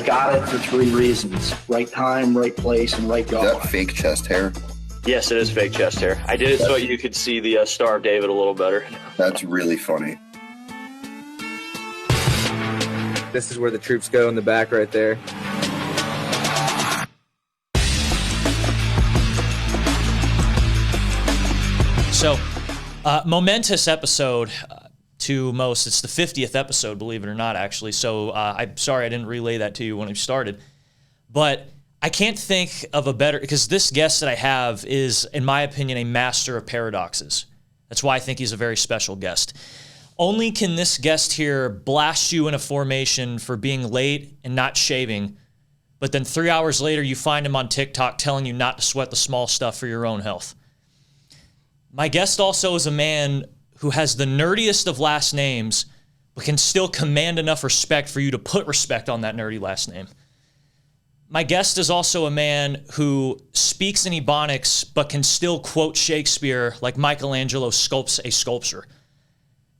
got it for 3 reasons. Right time, right place, and right guy. Is that fake chest hair? Yes, it is fake chest hair. I did it so you could see the Star of David a little better. That's really funny. This is where the troops go in the back right there. So, momentous episode to most. It's the 50th episode, believe it or not, actually. So I'm sorry I didn't relay that to you when we started. But I can't think of a better, because this guest that I have is, in my opinion, a master of paradoxes. That's why I think he's a very special guest. Only can this guest here blast you in a formation for being late and not shaving, but then 3 hours later you find him on TikTok telling you not to sweat the small stuff for your own health. My guest also is a man who has the nerdiest of last names, but can still command enough respect for you to put respect on that nerdy last name. My guest is also a man who speaks in Ebonics, but can still quote Shakespeare like Michelangelo sculpts a sculpture.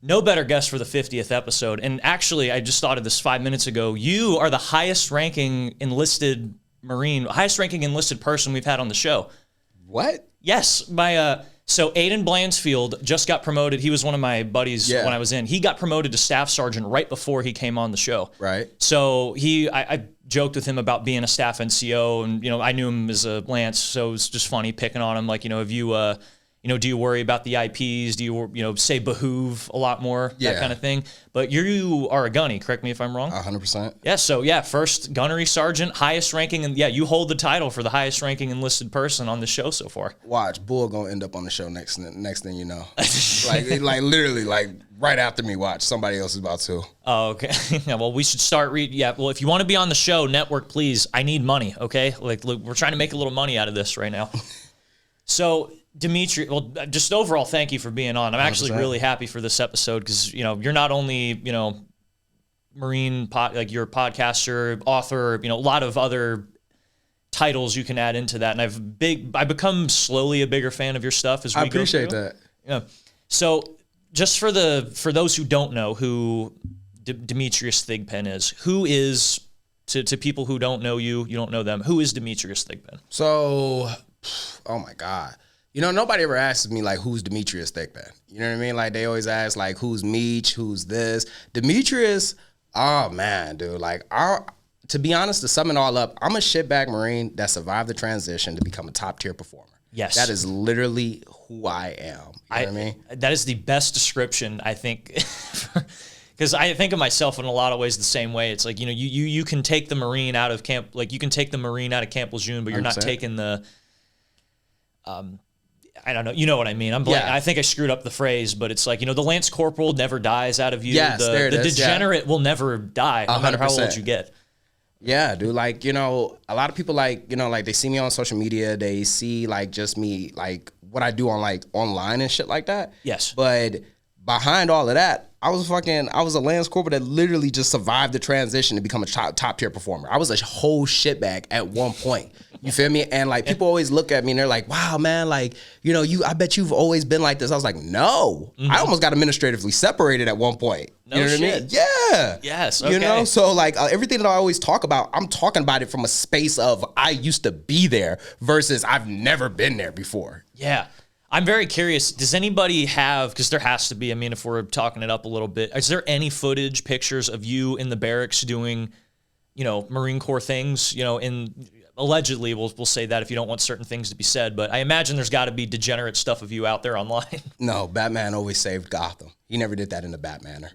No better guest for the 50th episode. And actually, I just thought of this 5 minutes ago. You are the highest ranking enlisted person we've had on the show. What? Yes. So Aiden Blansfield just got promoted. He was one of my buddies when I was in. He got promoted to staff sergeant right before he came on the show. Right. So I joked with him about being a staff NCO, and I knew him as a Lance, so it was just funny picking on him. Like, have you do you worry about the IPs? Do you say behoove a lot more? Yeah. That kind of thing. But you are a gunny, correct me if I'm wrong? 100%. Yeah, so first Gunnery Sergeant, highest ranking, and you hold the title for the highest ranking enlisted person on the show so far. Watch, Bull gonna end up on the show next thing you know. like literally, like right after me, watch. Somebody else is about to. Oh, okay. Yeah, well, we should start well, if you want to be on the show, network, please. I need money, okay? Like, look, we're trying to make a little money out of this right now. So, Demetrius, well, just overall, thank you for being on. I'm actually 100%. really happy for this episode because, you're not only, Marine, you're a podcaster, author, a lot of other titles you can add into that. And I've become slowly a bigger fan of your stuff as we go through. I appreciate that. Yeah. So just for those who don't know who Demetrius Thigpen is, who is, to people who don't know you don't know them, who is Demetrius Thigpen? So, oh my God. Nobody ever asks me, like, who's Demetrius Thigpen? You know what I mean? Like, they always ask, like, who's Meech? Who's this? Demetrius, oh, man, dude. Like, to be honest, to sum it all up, I'm a shitbag Marine that survived the transition to become a top-tier performer. Yes. That is literally who I am. You know what I mean? That is the best description, I think, because I think of myself in a lot of ways the same way. It's like, you can take the Marine out of Camp, like, you can take the Marine out of Camp Lejeune, but you're 100%. Not taking the... I don't know. You know what I mean? I think I screwed up the phrase, but it's like, the Lance Corporal never dies out of you. Yes, the degenerate will never die, no matter how old you get. Yeah, dude. Like, a lot of people like they see me on social media. They see like just me, like what I do on like online and shit like that. Yes. But behind all of that, I was a Lance Corporal that literally just survived the transition to become a top tier performer. I was a whole shitbag at one point. You feel me? And like people always look at me and they're like, wow, man, like, I bet you've always been like this. I was like, no. Mm-hmm. I almost got administratively separated at one point. No you know shit. What I mean? Yeah. Yes. Okay. So like everything that I always talk about, I'm talking about it from a space of I used to be there versus I've never been there before. Yeah. I'm very curious. Does anybody have, because there has to be, I mean, if we're talking it up a little bit, is there any footage, pictures of you in the barracks doing, Marine Corps things, allegedly, we'll say that if you don't want certain things to be said, but I imagine there's got to be degenerate stuff of you out there online. No, Batman always saved Gotham. He never did that in the Batmaner.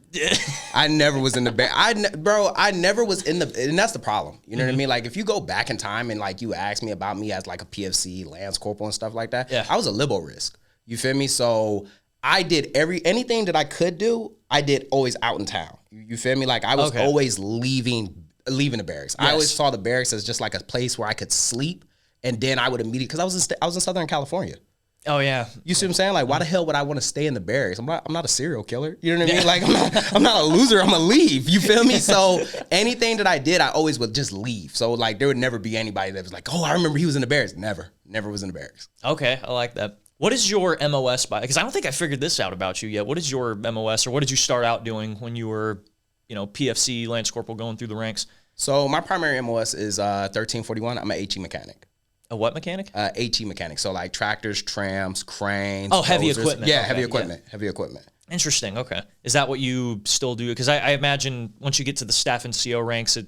I never was in the I never was in the, and that's the problem. You know what I mean? Like if you go back in time and like you ask me about me as like a PFC, Lance Corporal and stuff like that, I was a libo risk. You feel me? So I did anything that I could do, I did always out in town. You feel me? Like I was always leaving the barracks. Yes. I always saw the barracks as just like a place where I could sleep, and then I would immediately, because I was in Southern California. Oh yeah, you see what I'm saying? Like, why the hell would I want to stay in the barracks? I'm not a serial killer. You know what I mean? Like, I'm not a loser. I'm gonna leave. You feel me? So anything that I did, I always would just leave. So like, there would never be anybody that was like, oh, I remember he was in the barracks. Never was in the barracks. Okay, I like that. What is your MOS by? Because I don't think I figured this out about you yet. What is your MOS, or what did you start out doing when you were, PFC Lance Corporal going through the ranks? So my primary MOS is 1341. I'm an HE mechanic. A what mechanic? HE mechanic. So like tractors, trams, cranes. Oh, heavy dozers. equipment. Yeah, Okay, heavy equipment. Heavy equipment. Interesting. Okay. Is that what you still do? Because I imagine once you get to the staff and CO ranks,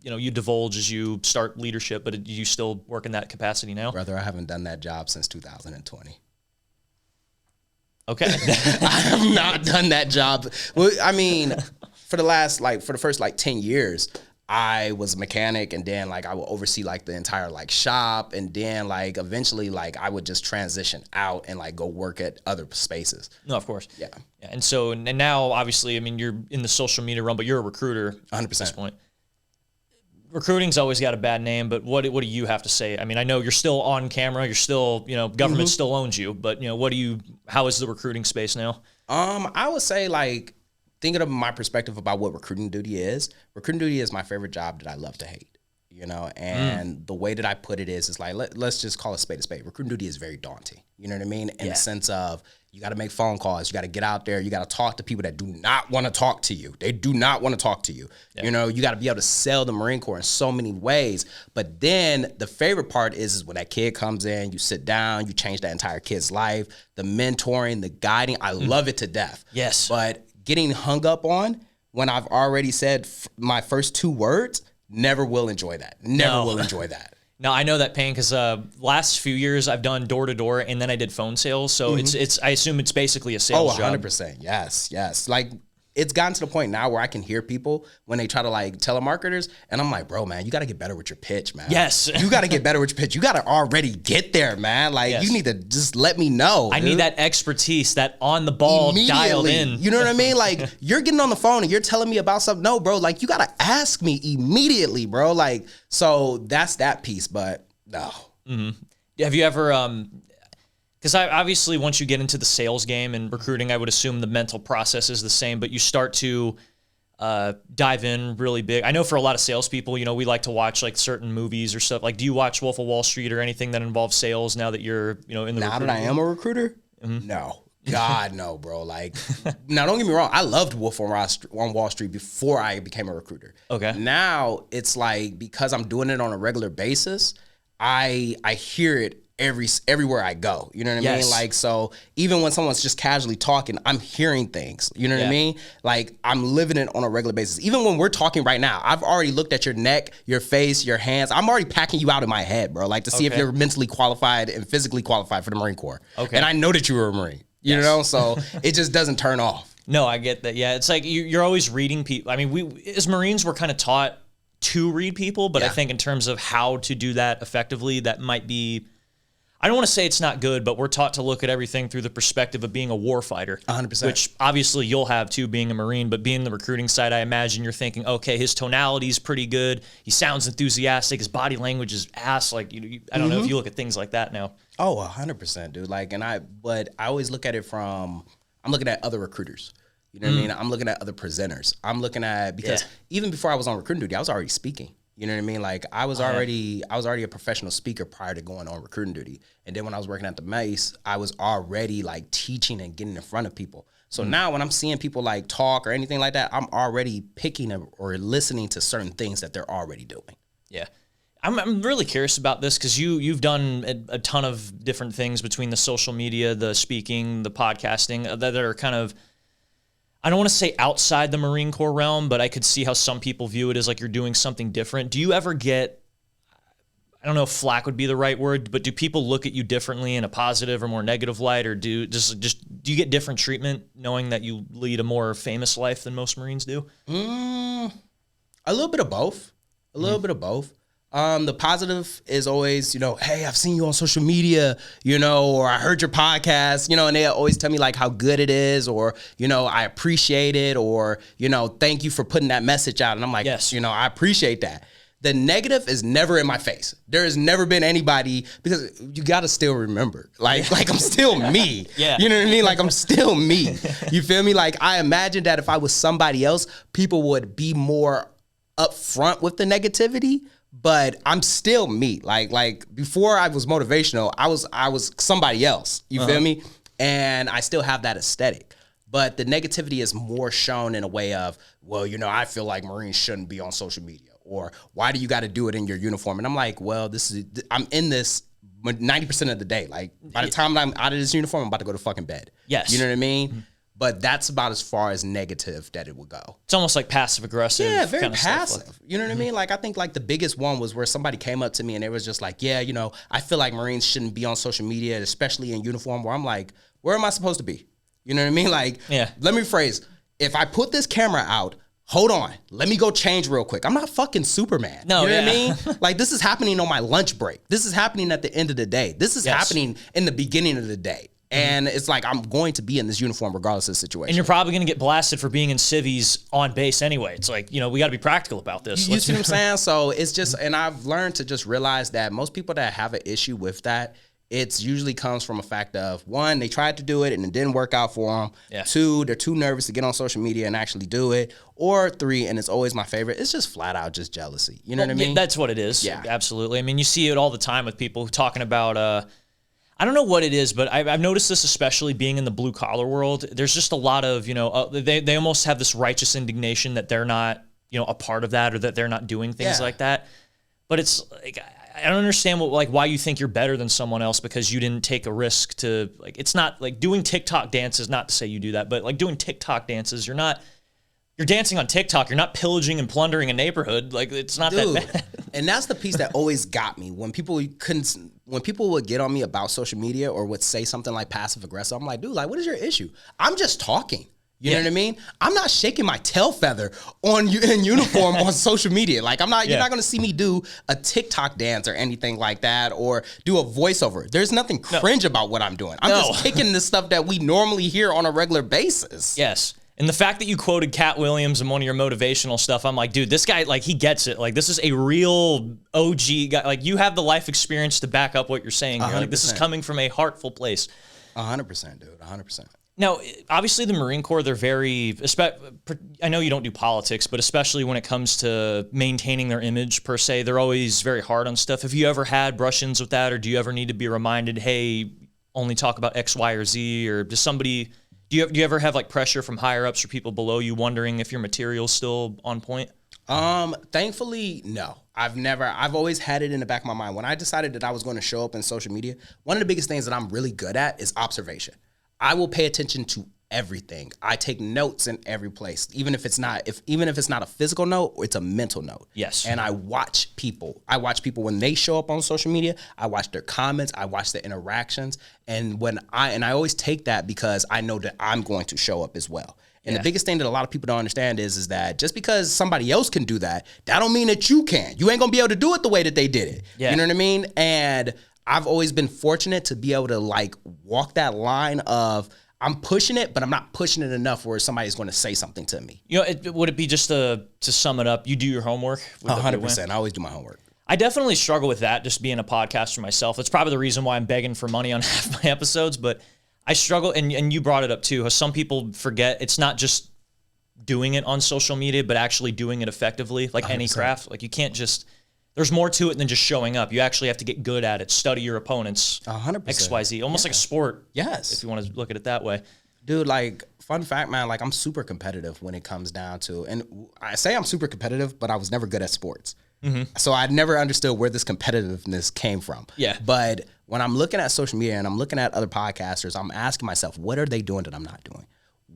you divulge as you start leadership, but you still work in that capacity now? Brother, I haven't done that job since 2020. Okay. I have not done that job. Well, I mean, for the first 10 years, I was a mechanic, and then I would oversee the entire shop, and then eventually I would just transition out and go work at other spaces. No, of course. Yeah. And so and now obviously, I mean, you're in the social media realm, but you're a recruiter 100%. at this point. Recruiting's always got a bad name, but what do you have to say? I mean, I know you're still on camera, you're still, government still owns you, but how is the recruiting space now? I would say thinking of my perspective about what recruiting duty is my favorite job that I love to hate, and the way that I put it is let's just call a spade a spade. Recruiting duty is very daunting. You know what I mean? In the sense of you got to make phone calls, you got to get out there, you got to talk to people that do not want to talk to you. They do not want to talk to you. Yeah. You got to be able to sell the Marine Corps in so many ways. But then the favorite part is when that kid comes in, you sit down, you change that entire kid's life, the mentoring, the guiding. I love it to death. Yes. But getting hung up on when I've already said my first 2 words, never will enjoy that. Never will enjoy that. No, I know that pain because last few years I've done door to door and then I did phone sales. So it's I assume it's basically a sales job. 100%. Yes. It's gotten to the point now where I can hear people when they try to telemarketers, and I'm like, bro, man, you got to get better with your pitch, man. Yes. You got to get better with your pitch. You got to already get there, man. You need to just let me know. I need that expertise, that on the ball dialed in. You know what I mean? You're getting on the phone and you're telling me about something. No, bro, you got to ask me immediately, bro. So that's that piece, but no. Mm-hmm. Have you ever, because obviously once you get into the sales game and recruiting, I would assume the mental process is the same, but you start to dive in really big. I know for a lot of salespeople, we like to watch certain movies or stuff. Do you watch Wolf of Wall Street or anything that involves sales now that you're, in the Now that I am a recruiter? Mm-hmm. No. God, no, bro. Now don't get me wrong. I loved Wolf on Wall Street before I became a recruiter. Okay. Now it's because I'm doing it on a regular basis, I hear it everywhere I go. You know what I mean? So even when someone's just casually talking, I'm hearing things. You know what I mean? I'm living it on a regular basis. Even when we're talking right now, I've already looked at your neck, your face, your hands. I'm already packing you out in my head, bro. To see if you're mentally qualified and physically qualified for the Marine Corps. Okay. And I know that you were a Marine. You know? So it just doesn't turn off. No, I get that. Yeah, it's you're always reading people. I mean, we as Marines, we're kind of taught to read people, but I think in terms of how to do that effectively, that might be, I don't want to say it's not good, but we're taught to look at everything through the perspective of being a war fighter. 100%. Which obviously you'll have too, being a Marine, but being the recruiting side, I imagine you're thinking, okay, his tonality is pretty good. He sounds enthusiastic. His body language is ass. I don't know if you look at things like that now. Oh, 100%, dude. But I always look at it I'm looking at other recruiters. You know what I mean? I'm looking at other presenters. I'm looking at, because even before I was on recruiting duty, I was already speaking. You know what I mean? I was already a professional speaker prior to going on recruiting duty. And then when I was working at the Mace, I was already teaching and getting in front of people. So now when I'm seeing people talk or anything like that, I'm already picking or listening to certain things that they're already doing. Yeah. I'm really curious about this because you've done a ton of different things between the social media, the speaking, the podcasting that are kind of, I don't want to say outside the Marine Corps realm, but I could see how some people view it as you're doing something different. Do you ever get, I don't know if flack would be the right word, but do people look at you differently in a positive or more negative light, or do you get different treatment knowing that you lead a more famous life than most Marines do? A little bit of both. A little bit of both. The positive is always, hey, I've seen you on social media, or I heard your podcast, and they always tell me how good it is, or, I appreciate it, or, thank you for putting that message out. And I'm like, yes, I appreciate that. The negative is never in my face. There has never been anybody, because you got to still remember, I'm still me. Yeah. You know what I mean? I'm still me. You feel me? I imagine that if I was somebody else, people would be more upfront with the negativity. But I'm still me. Before I was motivational, I was somebody else. You feel me? And I still have that aesthetic. But the negativity is more shown in a way of, well, I feel like Marines shouldn't be on social media. or why do you got to do it in your uniform? And I'm like, well, I'm in this 90% of the day. Like by the time I'm out of this uniform, I'm about to go to fucking bed. Yes. You know what I mean? Mm-hmm. But that's about as far as negative that it would go. It's almost like passive aggressive. Yeah, very kind of passive. Stuff. You know what I mean? Like I think like the biggest one was where somebody came up to me and they was just like, yeah, you know, I feel like Marines shouldn't be on social media, especially in uniform, where I'm like, where am I supposed to be? You know what I mean? Like, let me phrase, if I put this camera out, hold on, let me go change real quick. I'm not fucking Superman. No, you know what I mean? Like this is happening on my lunch break. This is happening at the end of the day. This is happening in the beginning of the day. And it's like, I'm going to be in this uniform regardless of the situation. And you're probably going to get blasted for being in civvies on base anyway. It's like, you know, we got to be practical about this. You see what I'm saying? So it's just, and I've learned to just realize that most people that have an issue with that, it usually comes from a fact of, one, they tried to do it and it didn't work out for them. Yeah. Two, they're too nervous to get on social media and actually do it. Or three, and it's always my favorite, it's just flat out just jealousy. You know what I mean? That's what it is. Yeah. Absolutely. I mean, you see it all the time with people talking about, I don't know what it is, but I've noticed this, especially being in the blue collar world. There's just a lot of, you know, they almost have this righteous indignation that they're not, you know, a part of that or that they're not doing things like that. But it's like, I don't understand why you think you're better than someone else because you didn't take a risk to, like, it's not like doing TikTok dances, not to say you do that, but like doing TikTok dances, you're dancing on TikTok. You're not pillaging and plundering a neighborhood. Like, it's not that bad. And that's the piece that always got me when people would get on me about social media or would say something like passive aggressive. I'm like, dude, like, what is your issue? I'm just talking. You know what I mean? I'm not shaking my tail feather in uniform on social media. Like, you're not going to see me do a TikTok dance or anything like that or do a voiceover. There's nothing cringe about what I'm doing. I'm just kicking the stuff that we normally hear on a regular basis. Yes. And the fact that you quoted Cat Williams in one of your motivational stuff, I'm like, dude, this guy, like, he gets it. Like, this is a real OG guy. Like, you have the life experience to back up what you're saying here. Like, this is coming from a heartful place. 100%, dude. 100%. Now, obviously, the Marine Corps, they're very, I know you don't do politics, but especially when it comes to maintaining their image, per se, they're always very hard on stuff. Have you ever had brush-ins with that, or do you ever need to be reminded, hey, only talk about X, Y, or Z, or does somebody... Do you ever have like pressure from higher ups or people below you wondering if your material's still on point? Thankfully, no. I've always had it in the back of my mind. When I decided that I was going to show up in social media, one of the biggest things that I'm really good at is observation. I will pay attention to everything. I take notes in every place, even if it's not a physical note, it's a mental note. Yes. And I watch people. When they show up on social media. I watch their comments. I watch their interactions. And I always take that because I know that I'm going to show up as well. And the biggest thing that a lot of people don't understand is that just because somebody else can do that, that don't mean that you can. You ain't gonna be able to do it the way that they did it. Yeah. You know what I mean? And I've always been fortunate to be able to like walk that line of I'm pushing it, but I'm not pushing it enough where somebody's going to say something to me. You know, would it be just to sum it up, you do your homework? 100%. I always do my homework. I definitely struggle with that, just being a podcaster myself. That's probably the reason why I'm begging for money on half my episodes, but I struggle, and you brought it up too, how some people forget it's not just doing it on social media, but actually doing it effectively, like 100%. Any craft. Like you can't just... There's more to it than just showing up. You actually have to get good at it, study your opponents. 100%. XYZ, almost like a sport. Yes. If you want to look at it that way. Dude, like, fun fact, man, like, I'm super competitive when it comes down to, and I say I'm super competitive, but I was never good at sports. Mm-hmm. So I never understood where this competitiveness came from. Yeah. But when I'm looking at social media and I'm looking at other podcasters, I'm asking myself, what are they doing that I'm not doing?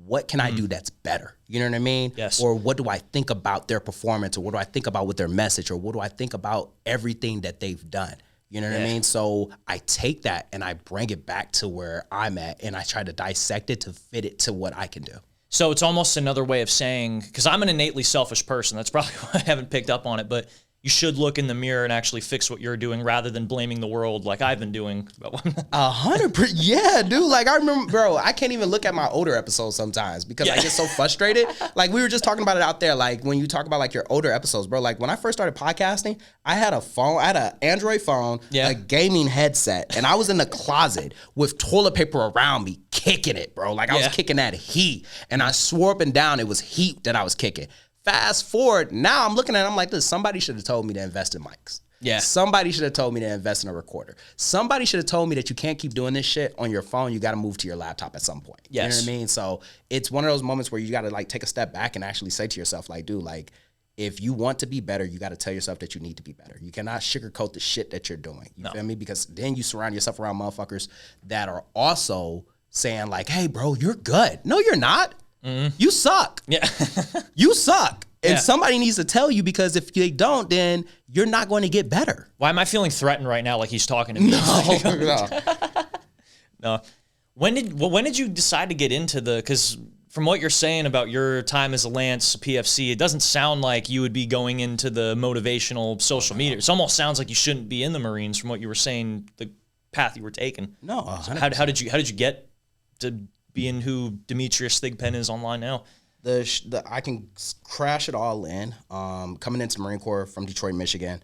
What can I do that's better? You know what I mean? Yes. Or what do I think about their performance? Or what do I think about with their message? Or what do I think about everything that they've done? You know what I mean? So I take that and I bring it back to where I'm at and I try to dissect it to fit it to what I can do. So it's almost another way of saying, because I'm an innately selfish person. That's probably why I haven't picked up on it, but you should look in the mirror and actually fix what you're doing rather than blaming the world like I've been doing. 100%. Yeah, dude. Like I remember, bro, I can't even look at my older episodes sometimes because I get so frustrated. Like we were just talking about it out there. Like when you talk about like your older episodes, bro, like when I first started podcasting, I had an Android phone, a gaming headset, and I was in the closet with toilet paper around me kicking it, bro. Like I was kicking that heat and I swore up and down it was heat that I was kicking. Fast forward, now I'm looking at it, I'm like, somebody should have told me to invest in mics. Yeah. Somebody should have told me to invest in a recorder. Somebody should have told me that you can't keep doing this shit on your phone. You got to move to your laptop at some point. Yes. You know what I mean? So it's one of those moments where you got to like take a step back and actually say to yourself, like, dude, like, if you want to be better, you got to tell yourself that you need to be better. You cannot sugarcoat the shit that you're doing. You feel me? Because then you surround yourself around motherfuckers that are also saying like, hey, bro, you're good. No, you're not. You suck. Yeah. You suck. And Yeah. somebody needs to tell you, because if they don't, then you're not going to get better. Why am I feeling threatened right now like he's talking to me? No. When did you decide to get into because from what you're saying about your time as a Lance PFC, it doesn't sound like you would be going into the motivational social media. It almost sounds like you shouldn't be in the Marines from what you were saying, the path you were taking. No. So how did you get to being who Demetrius Thigpen is online now? I can crash it all in. Coming into Marine Corps from Detroit, Michigan,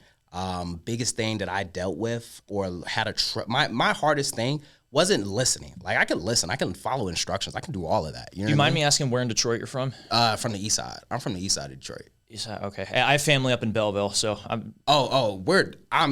biggest thing that I dealt with or had my hardest thing wasn't listening. Like, I can listen, I can follow instructions, I can do all of that. You know Do you mind me asking where in Detroit you're from? From the east side. I'm from the east side of Detroit. East side, okay. I have family up in Belleville, so I'm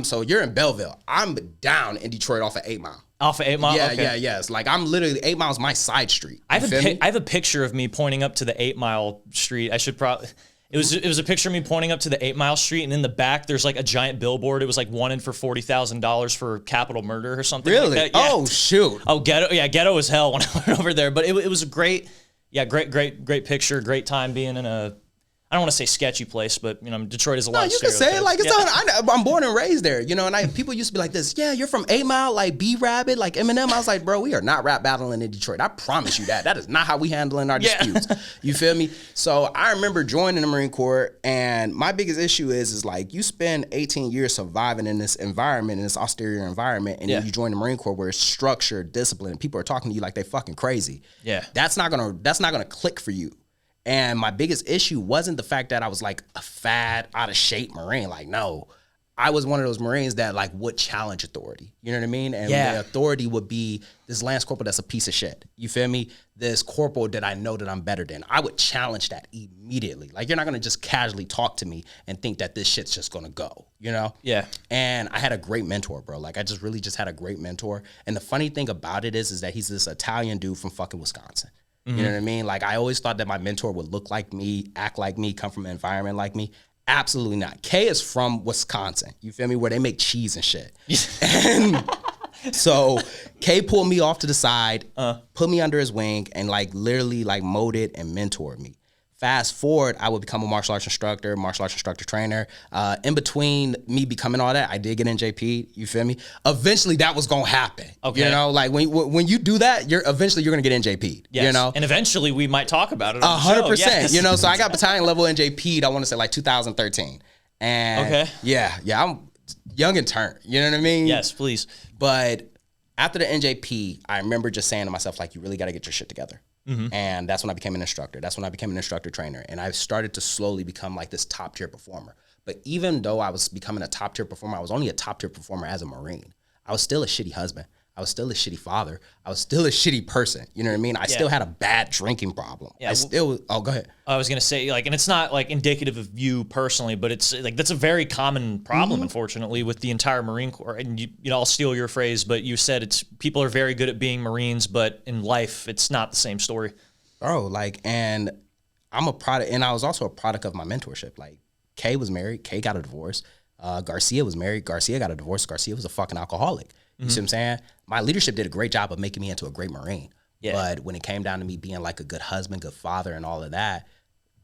So you're in Belleville. I'm down in Detroit off of 8 Mile. off of 8 Mile. Yeah, okay. yeah. It's like I'm literally 8 Miles my side street. I have a picture of me pointing up to the 8 Mile street. I should probably. It was a picture of me pointing up to the 8 Mile street, and in the back there's like a giant billboard. It was like wanted for $40,000 for capital murder or something. Really? Like that. Yeah. Oh shoot. Oh, ghetto as hell when I went over there. But it was a great picture, great time being in a. I don't want to say sketchy place, but Detroit is a lot. No, you can say it like it's on. I'm born and raised there, and people used to be like this. Yeah, you're from 8 Mile, like B Rabbit, like Eminem. I was like, bro, we are not rap battling in Detroit. I promise you that. That is not how we handling our disputes. You feel me? So I remember joining the Marine Corps, and my biggest issue is like you spend 18 years surviving in this environment, in this austere environment, and then you join the Marine Corps where it's structured, discipline, and people are talking to you like they fucking crazy. Yeah, that's not gonna click for you. And my biggest issue wasn't the fact that I was like a fat, out of shape Marine. Like, no, I was one of those Marines that like would challenge authority. You know what I mean? And the authority would be this Lance Corporal that's a piece of shit. You feel me? This corporal that I know that I'm better than. I would challenge that immediately. Like, you're not going to just casually talk to me and think that this shit's just going to go, Yeah. And I had a great mentor, bro. Like, I just really just had a great mentor. And the funny thing about it is that he's this Italian dude from fucking Wisconsin. You know what I mean? Like, I always thought that my mentor would look like me, act like me, come from an environment like me. Absolutely not. Kay is from Wisconsin. You feel me? Where they make cheese and shit. And so Kay pulled me off to the side, put me under his wing, and like literally like molded and mentored me. Fast forward, I would become a martial arts instructor trainer. In between me becoming all that, I did get NJP. You feel me? Eventually, that was gonna happen. Okay. Like when you do that, eventually you're gonna get NJP'd. Yes. And eventually we might talk about it. 100%. So I got battalion level NJP'd. I want to say like 2013. And yeah, I'm young and turned. You know what I mean? Yes, please. But after the NJP, I remember just saying to myself, like, you really got to get your shit together. And that's when I became an instructor. That's when I became an instructor trainer. And I started to slowly become like this top tier performer. But even though I was becoming a top tier performer, I was only a top tier performer as a Marine. I was still a shitty husband. I was still a shitty father. I was still a shitty person. You know what I mean? I still had a bad drinking problem. Yeah. Go ahead. I was going to say, like, and it's not like indicative of you personally, but it's like, that's a very common problem, unfortunately, with the entire Marine Corps. And I'll steal your phrase, but you said people are very good at being Marines, but in life, it's not the same story. Bro, like, and I'm a product, and I was also a product of my mentorship. Like, Kay was married. Kay got a divorce. Garcia was married. Garcia got a divorce. Garcia was a fucking alcoholic. You see what I'm saying? My leadership did a great job of making me into a great Marine. Yeah. But when it came down to me being like a good husband, good father, and all of that,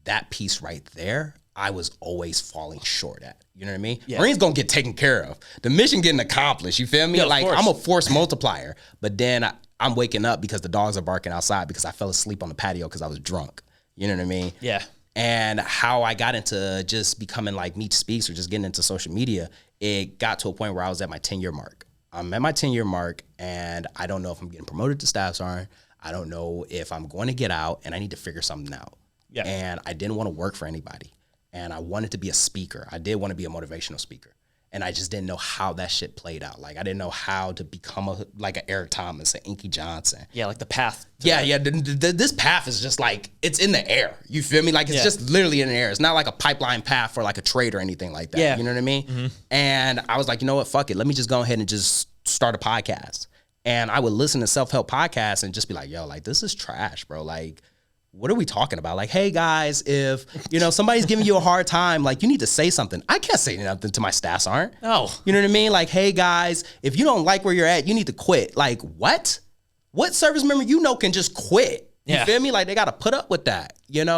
that piece right there, I was always falling short at. You know what I mean? Yeah. Marines gonna get taken care of. The mission getting accomplished. You feel me? Like, I'm a force multiplier. But then I'm waking up because the dogs are barking outside because I fell asleep on the patio because I was drunk. You know what I mean? Yeah. And how I got into just becoming like Meech Speaks or just getting into social media, it got to a point where I was at my 10-year mark. I'm at my 10-year mark, and I don't know if I'm getting promoted to staff sergeant. I don't know if I'm going to get out, and I need to figure something out. Yeah. And I didn't want to work for anybody, and I wanted to be a speaker. I did want to be a motivational speaker, and I just didn't know how that shit played out. Like, I didn't know how to become an Eric Thomas, an Inky Johnson. Yeah, like the path. This path is just like, it's in the air. You feel me? Like, it's just literally in the air. It's not like a pipeline path for like a trade or anything like that. Yeah. You know what I mean? Mm-hmm. And I was like, you know what? Fuck it. Let me just go ahead and just start a podcast. And I would listen to self-help podcasts and just be like, yo, like, this is trash, bro. Like, what are we talking about? Like, hey guys, if somebody's giving you a hard time, like you need to say something. I can't say nothing to my staff sergeant. No. You know what I mean? Like, hey guys, if you don't like where you're at, you need to quit. Like, what? What service member can just quit? You feel me? Like they got to put up with that,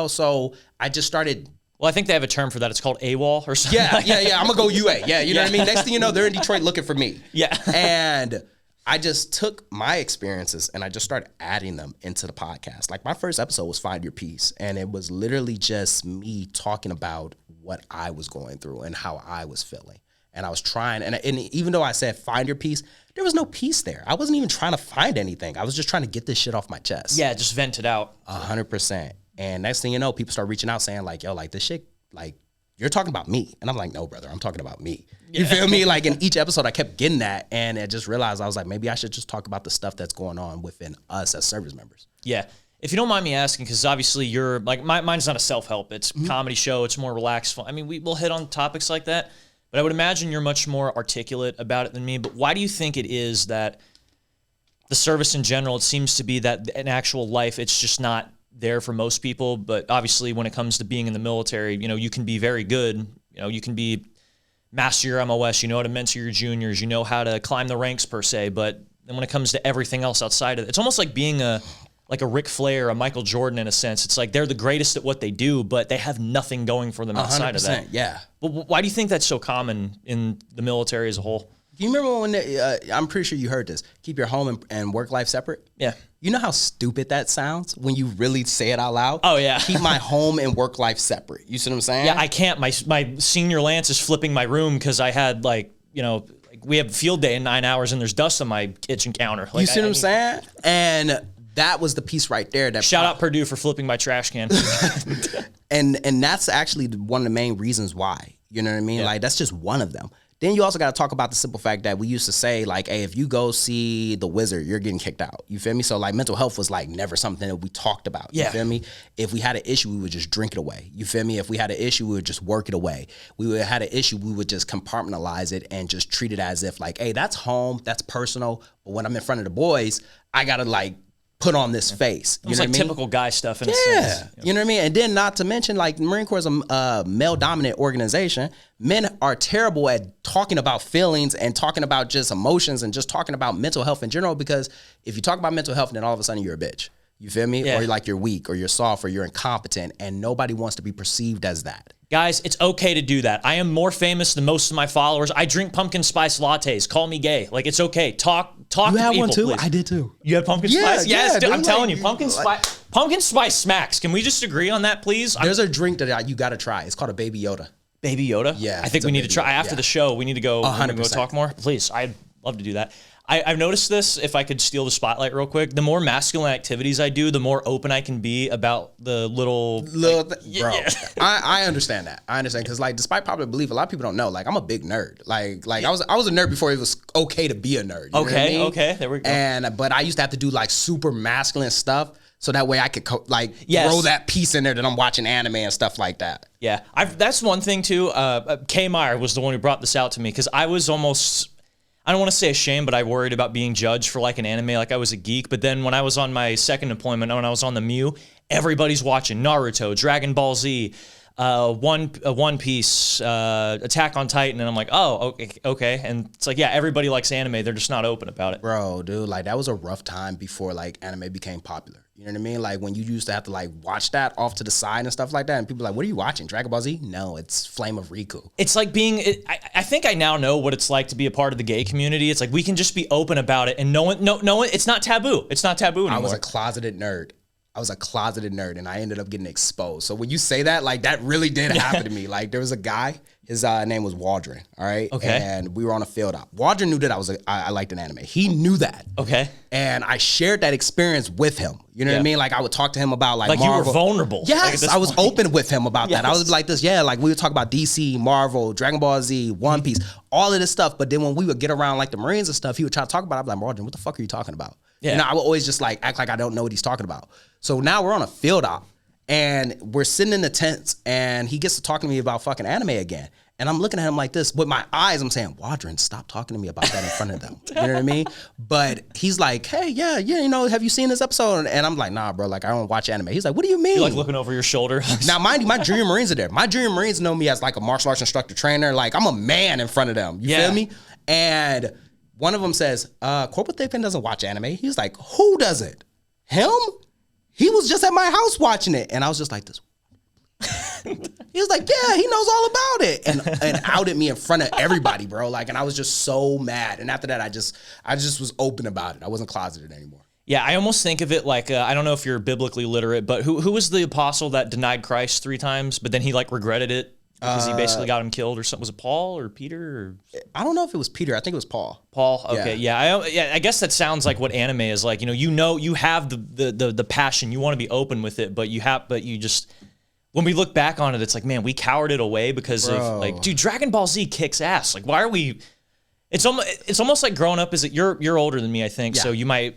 So I just started. Well, I think they have a term for that. It's called AWOL or something. Yeah. I'm gonna go UA. Yeah, you know what I mean? Next thing you know, they're in Detroit looking for me. Yeah. And I just took my experiences and I just started adding them into the podcast. Like my first episode was Find Your Peace. And it was literally just me talking about what I was going through and how I was feeling. And I was trying, and even though I said find your peace, there was no peace there. I wasn't even trying to find anything. I was just trying to get this shit off my chest. Yeah, just vent it out. 100%. And next thing you know, people start reaching out saying like, yo, like this shit, like you're talking about me. And I'm like, no, brother, I'm talking about me. You feel me? Like in each episode, I kept getting that. And I just realized I was like, maybe I should just talk about the stuff that's going on within us as service members. Yeah. If you don't mind me asking, because obviously you're like, mine's not a self-help. It's a comedy show. It's more relaxed. I mean, we'll hit on topics like that. But I would imagine you're much more articulate about it than me. But why do you think it is that the service in general, it seems to be that in actual life, it's just not there for most people? But obviously when it comes to being in the military, you can be very good. You can be master your MOS, you know how to mentor your juniors, you know how to climb the ranks per se. But then when it comes to everything else outside of it, it's almost like being a Ric Flair, a Michael Jordan in a sense. It's like they're the greatest at what they do, but they have nothing going for them outside of that. Yeah. But why do you think that's so common in the military as a whole? Do you remember when, I'm pretty sure you heard this, keep your home and work life separate? Yeah. You know how stupid that sounds when you really say it out loud? Oh, yeah. Keep my home and work life separate. You see what I'm saying? Yeah, I can't. My senior Lance is flipping my room because I had we have field day in 9 hours and there's dust on my kitchen counter. You see what I'm saying? And that was the piece right there. That shout out Purdue for flipping my trash can. and that's actually one of the main reasons why. You know what I mean? Yeah. Like that's just one of them. Then you also got to talk about the simple fact that we used to say like, hey, if you go see the wizard, you're getting kicked out. You feel me? So like mental health was like never something that we talked about. You feel me? If we had an issue, we would just drink it away. You feel me? If we had an issue, we would just work it away. Had an issue, we would just compartmentalize it and just treat it as if like, hey, that's home, that's personal. But when I'm in front of the boys, I got to like put on this face. You know what I mean? Typical guy stuff in a sense. You know what I mean? And then not to mention, like, the Marine Corps is a male-dominant organization. Men are terrible at talking about feelings and talking about just emotions and just talking about mental health in general, because if you talk about mental health, then all of a sudden you're a bitch. You feel me? Or like you're weak or you're soft or you're incompetent, and nobody wants to be perceived as that. Guys, it's okay to do that. I am more famous than most of my followers. I drink pumpkin spice lattes. Call me gay. Like, it's okay. Talk you to had people, one too? please. I did too. You had pumpkin spice? Yes, dude, I'm telling you, pumpkin like, spice smacks. Can we just agree on that, please? There's a drink that you got to try. It's called a Baby Yoda. Baby Yoda? Yeah. I think we need to try. After the show, we need to go, 100%. Talk more. Please, I'd love to do that. I've noticed this, if I could steal the spotlight real quick, the more masculine activities I do, the more open I can be about the little bro. Yeah. I understand that. I understand, because like, despite popular belief, a lot of people don't know, like, I'm a big nerd. Like I was a nerd before it was okay to be a nerd. You know what I mean? Okay, there we go. But I used to have to do like super masculine stuff, so that way I could throw that piece in there that I'm watching anime and stuff like that. Yeah, that's one thing too. Kay Meyer was the one who brought this out to me, because I was almost, I don't want to say ashamed, but I worried about being judged for like an anime, like I was a geek. But then when I was on my second deployment, when I was on the MEU, everybody's watching Naruto, Dragon Ball Z, One Piece, Attack on Titan, and I'm like, oh, okay. And it's like, yeah, everybody likes anime. They're just not open about it. Bro, dude, like that was a rough time before like anime became popular. You know what I mean? Like when you used to have to like watch that off to the side and stuff like that, and people are like, what are you watching? Dragon Ball Z? No, it's Flame of Riku. It's like I think I now know what it's like to be a part of the gay community. It's like we can just be open about it, and no one, it's not taboo. It's not taboo anymore. I was a closeted nerd, and I ended up getting exposed. So when you say that, like that really did happen to me. Like there was a guy, his name was Waldron, all right? Okay. And we were on a field op. Waldron knew that I liked an anime. He knew that. Okay. And I shared that experience with him. You know what I mean? Like I would talk to him about like Marvel. You were vulnerable. Yes, I was open with him about that. I was like this, like we would talk about DC, Marvel, Dragon Ball Z, One Piece, all of this stuff. But then when we would get around like the Marines and stuff, he would try to talk about it. I'd be like, Waldron, what the fuck are you talking about? Yeah. I would always just like act like I don't know what he's talking about. So now we're on a field op, And we're sitting in the tents, and he gets to talking to me about fucking anime again. And I'm looking at him like this with my eyes. I'm saying, Wadron, stop talking to me about that in front of them. You know what I mean? But he's like, hey, yeah, you know, have you seen this episode? And I'm like, nah, bro, like I don't watch anime. He's like, what do you mean? You're like looking over your shoulder. Now, mind you, my junior Marines are there. My junior Marines know me as like a martial arts instructor trainer. Like I'm a man in front of them. You feel me? And one of them says, Corporal Thigpen doesn't watch anime. He's like, who doesn't? Him? He was just at my house watching it. And I was just like this. He was like, yeah, he knows all about it. And outed me in front of everybody, bro. Like, and I was just so mad. And after that, I just was open about it. I wasn't closeted anymore. Yeah, I almost think of it like, I don't know if you're biblically literate, but who was the apostle that denied Christ 3 times, but then he like regretted it because he basically got him killed or something? Was it Paul or Peter? Or? I don't know if it was Peter. I think it was Paul. Paul. Okay. Yeah. I guess that sounds like what anime is like. You know, you have the passion. You want to be open with it, but you just. When we look back on it, it's like, man, we cowered it away because of like, dude, Dragon Ball Z kicks ass. Like, why are we? It's almost like growing up. Is it you're older than me, I think, so you we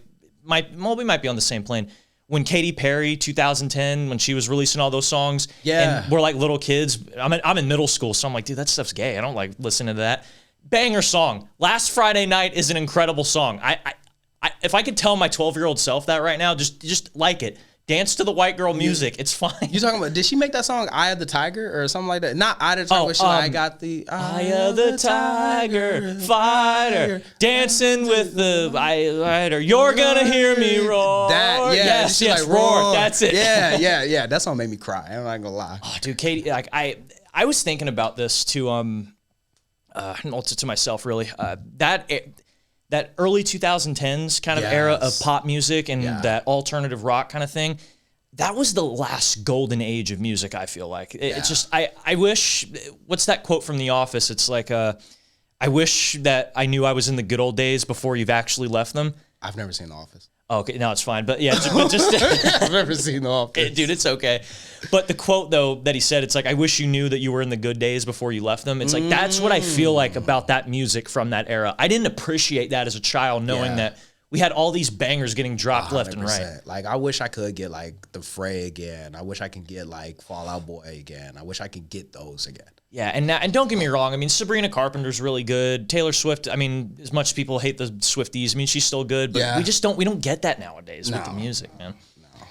might be on the same plane. When Katy Perry, 2010, when she was releasing all those songs, and we're like little kids. I'm in middle school, so I'm like, dude, that stuff's gay. I don't like listening to that. Banger song. Last Friday Night is an incredible song. I if I could tell my 12-year-old self that right now, just like it. Dance to the white girl music. It's fine. You talking about? Did she make that song "Eye of the Tiger" or something like that? Not "Eye of the Tiger." I got the Eye of the Tiger, fighter, dancing with the rider. You're gonna hear me roar. Yes, like, roar. That's it. Yeah. That song made me cry. I'm not gonna lie. Oh, dude, Katie, like I was thinking about this to myself really. That early 2010s kind of era of pop music and that alternative rock kind of thing, that was the last golden age of music, I feel like. It's just, I wish, what's that quote from The Office? It's like, I wish that I knew I was in the good old days before you've actually left them. I've never seen The Office. Oh, okay, no, it's fine. But yeah, just I've never seen The Office. Dude, it's okay. But the quote, though, that he said, it's like, I wish you knew that you were in the good days before you left them. It's like, that's what I feel like about that music from that era. I didn't appreciate that as a child, knowing that we had all these bangers getting dropped left and right. Like, I wish I could get, like, The Fray again. I wish I could get, like, Fall Out Boy again. I wish I could get those again. Yeah, and don't get me wrong. I mean, Sabrina Carpenter's really good. Taylor Swift, I mean, as much as people hate the Swifties, I mean, she's still good. But we don't get that nowadays with the music, man. No.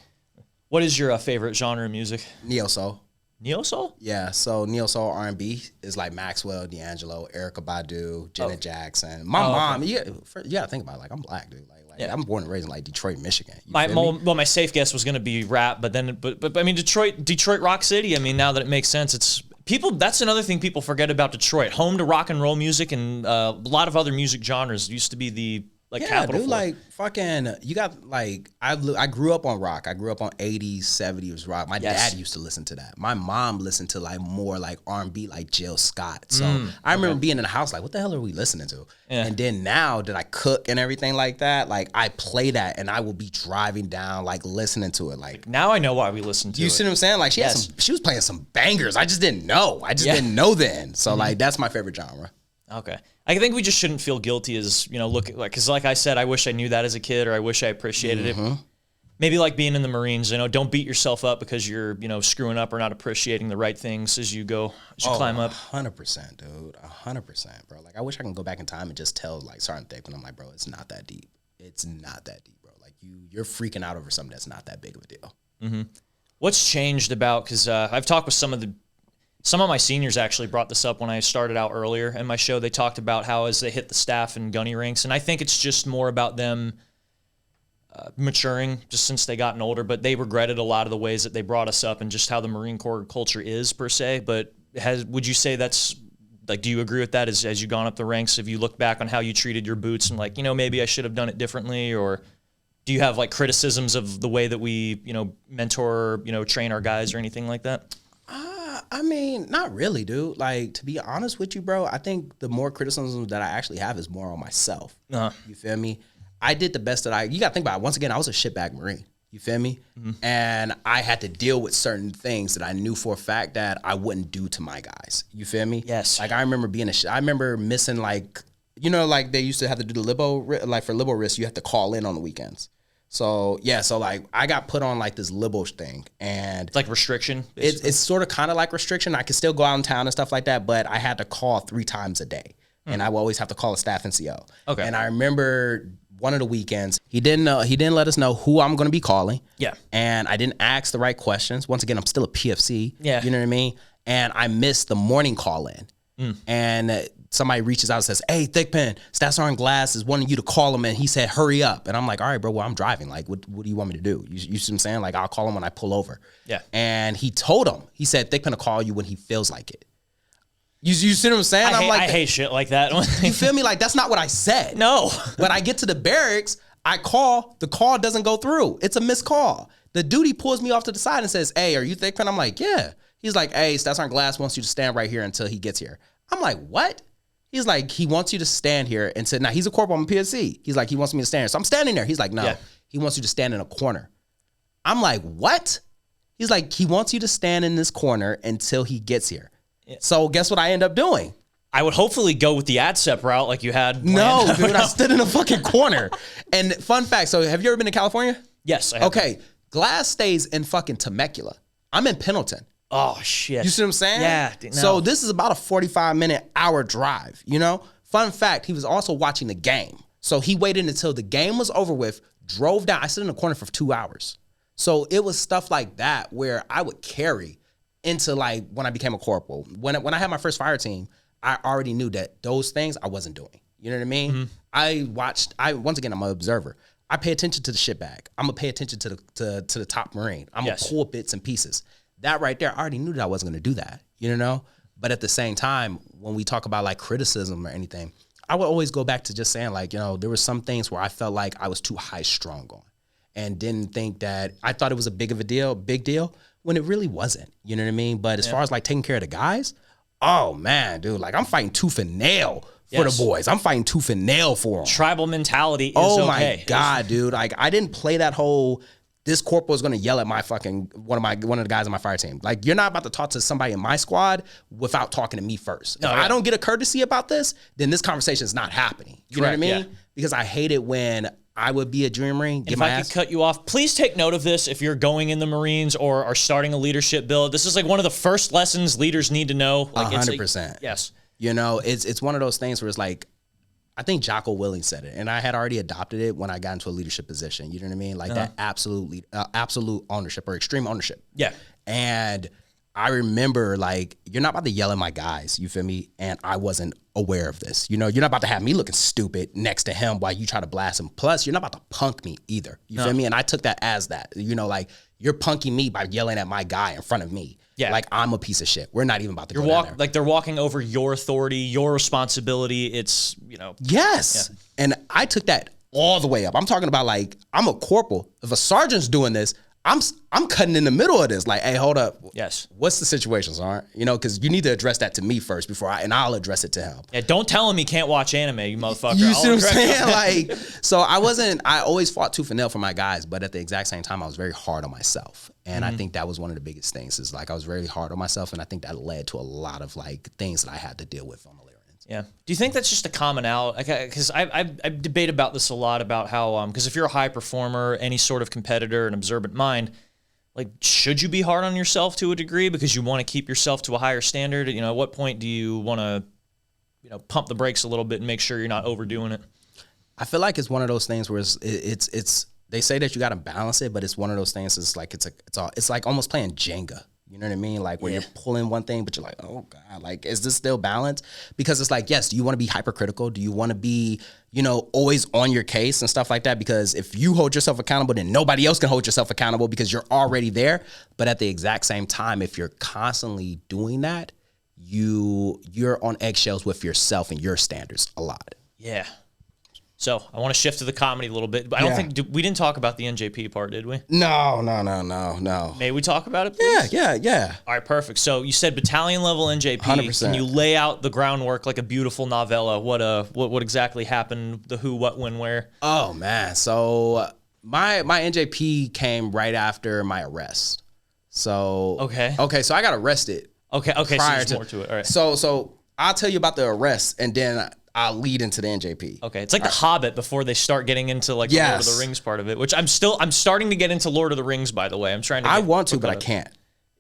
What is your favorite genre of music? Neo-soul. Neo-soul? Yeah, so neo-soul R&B is like Maxwell, D'Angelo, Erykah Badu, Janet Jackson. My mom, you gotta think about it. Like, I'm black, dude. Like I'm born and raised in like Detroit, Michigan. My safe guess was gonna be rap, but I mean Detroit Rock City. I mean, now that it makes sense, it's people. That's another thing people forget about Detroit. Home to rock and roll music and a lot of other music genres. It used to be the capital. Dude, like fucking, you got like I grew up on rock. I grew up on 80s, 70s rock. My dad used to listen to that. My mom listened to like more like R&B, like Jill Scott. So I remember being in the house like, what the hell are we listening to? Yeah. And then now that I cook and everything like that, like I play that and I will be driving down like listening to it. Like now I know why we listen to it. You see what I'm saying? Like she was playing some bangers. I just didn't know. Didn't know then. So like that's my favorite genre. Okay. I think we just shouldn't feel guilty as, because like I said, I wish I knew that as a kid, or I wish I appreciated it. Maybe like being in the Marines, don't beat yourself up because you're, screwing up or not appreciating the right things as you climb up. 100%, dude. 100%, bro. Like I wish I can go back in time and just tell like Sergeant Thigpen, I'm like, bro, it's not that deep. It's not that deep, bro. Like you're freaking out over something that's not that big of a deal. Mm-hmm. What's changed about, because I've talked with some of my seniors actually brought this up when I started out earlier in my show. They talked about how as they hit the staff and gunny ranks, and I think it's just more about them maturing just since they gotten older, but they regretted a lot of the ways that they brought us up and just how the Marine Corps culture is per se. But would you say that's, like, do you agree with that as you've gone up the ranks? Have you looked back on how you treated your boots and like, maybe I should have done it differently? Or do you have like criticisms of the way that we, mentor, train our guys or anything like that? I mean, not really, dude. Like, to be honest with you, bro, I think the more criticism that I actually have is more on myself. You feel me? I did the best that you got to think about it. Once again, I was a shitbag Marine. You feel me? Mm-hmm. And I had to deal with certain things that I knew for a fact that I wouldn't do to my guys. You feel me? Yes. Like, I remember I remember missing, like, like they used to have to do the libo, like for libo risk, you have to call in on the weekends. So yeah, so like I got put on like this libel thing, and It's like restriction. it's sort of kind of like restriction. I could still go out in town and stuff like that, but I had to call 3 times a day, and I would always have to call a staff NCO. Okay. And I remember one of the weekends, he didn't let us know who I'm going to be calling. Yeah. And I didn't ask the right questions. Once again, I'm still a PFC. Yeah. You know what I mean? And I missed the morning call in, and somebody reaches out and says, "Hey, Thigpen, Staff Sergeant Glass is wanting you to call him," and he said, "Hurry up." And I'm like, "All right, bro, well, I'm driving. Like, what do you want me to do?" You see what I'm saying? Like, I'll call him when I pull over. Yeah. And he told him, he said, "Thigpen will call you when he feels like it." You see what I'm saying? I hate shit like that. You feel me? Like, that's not what I said. No. When I get to the barracks, I call, the call doesn't go through. It's a missed call. The duty pulls me off to the side and says, "Hey, are you Thigpen?" I'm like, "Yeah." He's like, "Hey, Staff Sergeant Glass wants you to stand right here until he gets here." I'm like, "What?" He's like, "He wants you to stand here." And said, "Now he's a corporal, I'm a PSC." He's like, "He wants me to stand here." So I'm standing there. He's like, "No, he wants you to stand in a corner." I'm like, "What?" He's like, "He wants you to stand in this corner until he gets here." Yeah. So guess what I end up doing? I would hopefully go with the ADSEP route like you had planned. No, dude, I stood in a fucking corner. And fun fact, so have you ever been to California? Yes, I have. Okay, Glass stays in fucking Temecula. I'm in Pendleton. Oh, shit. You see what I'm saying? Yeah. No. So this is about a 45-minute hour drive, you know? Fun fact, he was also watching the game. So he waited until the game was over with, drove down. I stood in the corner for 2 hours. So it was stuff like that where I would carry into like when I became a corporal. When I had my first fire team, I already knew that those things I wasn't doing. You know what I mean? Once again, I'm an observer. I pay attention to the shit bag. I'm gonna pay attention to the top Marine. I'm gonna pull bits and pieces. That right there, I already knew that I wasn't gonna do that, you know? But at the same time, when we talk about like criticism or anything, I would always go back to just saying like, you know, there were some things where I felt like I was too high strung on and didn't think that, I thought it was a big deal, when it really wasn't, you know what I mean? But as far as like taking care of the guys, oh man, dude, like I'm fighting tooth and nail for the boys. I'm fighing tooth and nail for them. Tribal mentality is oh okay. My God, dude. Like I didn't play that whole, this corporal is going to yell at my fucking, one of the guys on my fire team. Like you're not about to talk to somebody in my squad without talking to me first. If I don't get a courtesy about this, then this conversation is not happening. You know what I mean? Yeah. Because I hate it when I would be a Junior Marine. If I could cut you off, please take note of this if you're going in the Marines or are starting a leadership build. This is like one of the first lessons leaders need to know. Like 100%. Yes. You know, it's one of those things where it's like, I think Jocko Willink said it, and I had already adopted it when I got into a leadership position. You know what I mean? Like that absolute ownership or extreme ownership. Yeah. And I remember like, you're not about to yell at my guys, you feel me? And I wasn't aware of this. You know, you're not about to have me looking stupid next to him while you try to blast him. Plus, you're not about to punk me either. You feel me? And I took that as that. You know, like you're punking me by yelling at my guy in front of me. Yeah. Like I'm a piece of shit. We're not even about to go down there. Like they're walking over your authority, your responsibility. It's, you know. Yes. Yeah. And I took that all the way up. I'm talking about like, I'm a corporal. If a sergeant's doing this, I'm cutting in the middle of this. Like, hey, hold up. Yes. What's the situation, Sergeant? You know, because you need to address that to me first I'll address it to him. Yeah, don't tell him he can't watch anime, you motherfucker. You see what I'm saying? Like, so I always fought tooth and nail for my guys, but at the exact same time, I was very hard on myself. And I think that was one of the biggest things is like, I was very hard on myself. And I think that led to a lot of like things that I had to deal with on the later ends. Yeah. Do you think that's just a commonality? Because I debate about this a lot about how, because if you're a high performer, any sort of competitor, an observant mind, like, should you be hard on yourself to a degree because you want to keep yourself to a higher standard? You know, at what point do you want to, you know, pump the brakes a little bit and make sure you're not overdoing it? I feel like it's one of those things where it's they say that you got to balance it, but it's one of those things. It's like it's like almost playing Jenga. You know what I mean? Like where you're pulling one thing, but you're like, oh God, like, is this still balanced? Because it's like, yes, do you want to be hypercritical? Do you want to be, you know, always on your case and stuff like that? Because if you hold yourself accountable, then nobody else can hold yourself accountable because you're already there. But at the exact same time, if you're constantly doing that, you're on eggshells with yourself and your standards a lot. Yeah. So I want to shift to the comedy a little bit. I don't think we didn't talk about the NJP part, did we? No. May we talk about it, please? Yeah. All right, perfect. So you said battalion level NJP. 100%. Can you lay out the groundwork like a beautiful novella? What exactly happened? The who, what, when, where? Oh man. So my NJP came right after my arrest. So okay. So I got arrested. Okay. So there's more to it. All right. So I'll tell you about the arrest, and then I'll lead into the NJP. Okay, it's like The Hobbit before they start getting into like the Lord of the Rings part of it, which I'm starting to get into Lord of the Rings, by the way. I'm trying to. I want to, but I can't.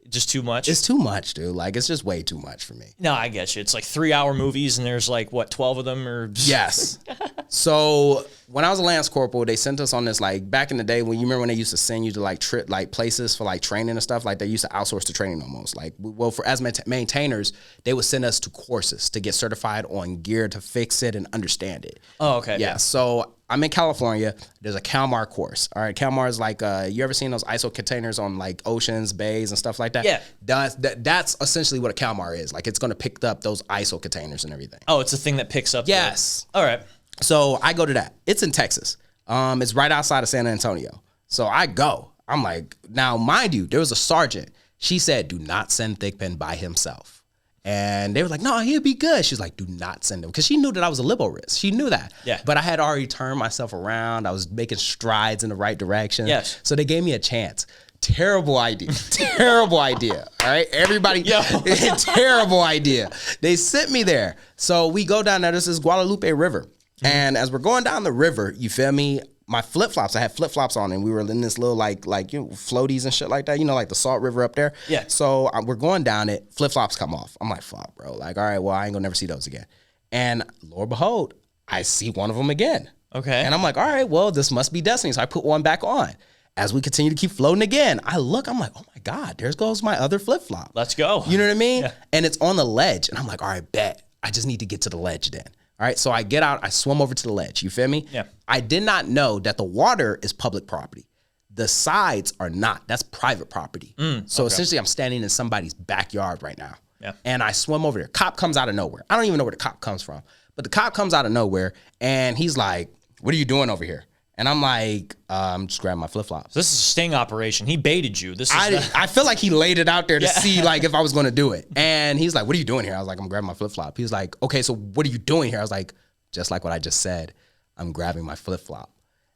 Just too much? It's too much, dude. Like, it's just way too much for me. No, I get you. It's like 3-hour movies, and there's like, what, 12 of them? Or Yes. So when I was a Lance Corporal, they sent us on this, like, back in the day when you remember when they used to send you to like trip, like places for like training and stuff, like they used to outsource the training almost. Like, well, for as maintainers, they would send us to courses to get certified on gear to fix it and understand it. Oh, okay. Yeah. So I'm in California. There's a CalMAR course. All right. CalMAR is like, you ever seen those ISO containers on like oceans, bays, and stuff like that? Yeah. That's essentially what a CalMAR is. Like, it's going to pick up those ISO containers and everything. Oh, it's a thing that picks up. Yes. All right. So I go to that. It's in Texas. It's right outside of San Antonio. So I go. I'm like, now, mind you, there was a sergeant. She said, do not send Thigpen by himself. And they were like, no, he'll be good. She's like, do not send him. Because she knew that I was a libo risk. She knew that. Yeah. But I had already turned myself around. I was making strides in the right direction. Yes. So they gave me a chance. Terrible idea. Terrible idea. All right. Everybody, terrible idea. They sent me there. So we go down there. This is Guadalupe River. And as we're going down the river, you feel me? My flip-flops, I had flip-flops on, and we were in this little, like you know, floaties and shit like that, you know, like the Salt River up there. Yeah. So we're going down it, flip-flops come off. I'm like, fuck, bro. Like, all right, well, I ain't gonna never see those again. And Lord behold, I see one of them again. Okay. And I'm like, all right, well, this must be destiny. So I put one back on. As we continue to keep floating again, I look, I'm like, oh my God, there goes my other flip-flop. Let's go. You know what I mean? Yeah. And it's on the ledge. And I'm like, all right, bet. I just need to get to the ledge then. All right, so I get out, I swim over to the ledge. You feel me? Yeah. I did not know that the water is public property. The sides are not. That's private property. So essentially, I'm standing in somebody's backyard right now. Yeah. And I swim over there. Cop comes out of nowhere. I don't even know where the cop comes from. But the cop comes out of nowhere, and he's like, what are you doing over here? And I'm like, I'm just grabbing my flip-flops. This is a sting operation. He baited you. This is I feel like he laid it out there to see like if I was going to do it. And he's like, what are you doing here? I was like, I'm grabbing my flip-flop. He was like, okay, so what are you doing here? I was like, just like what I just said, I'm grabbing my flip-flop.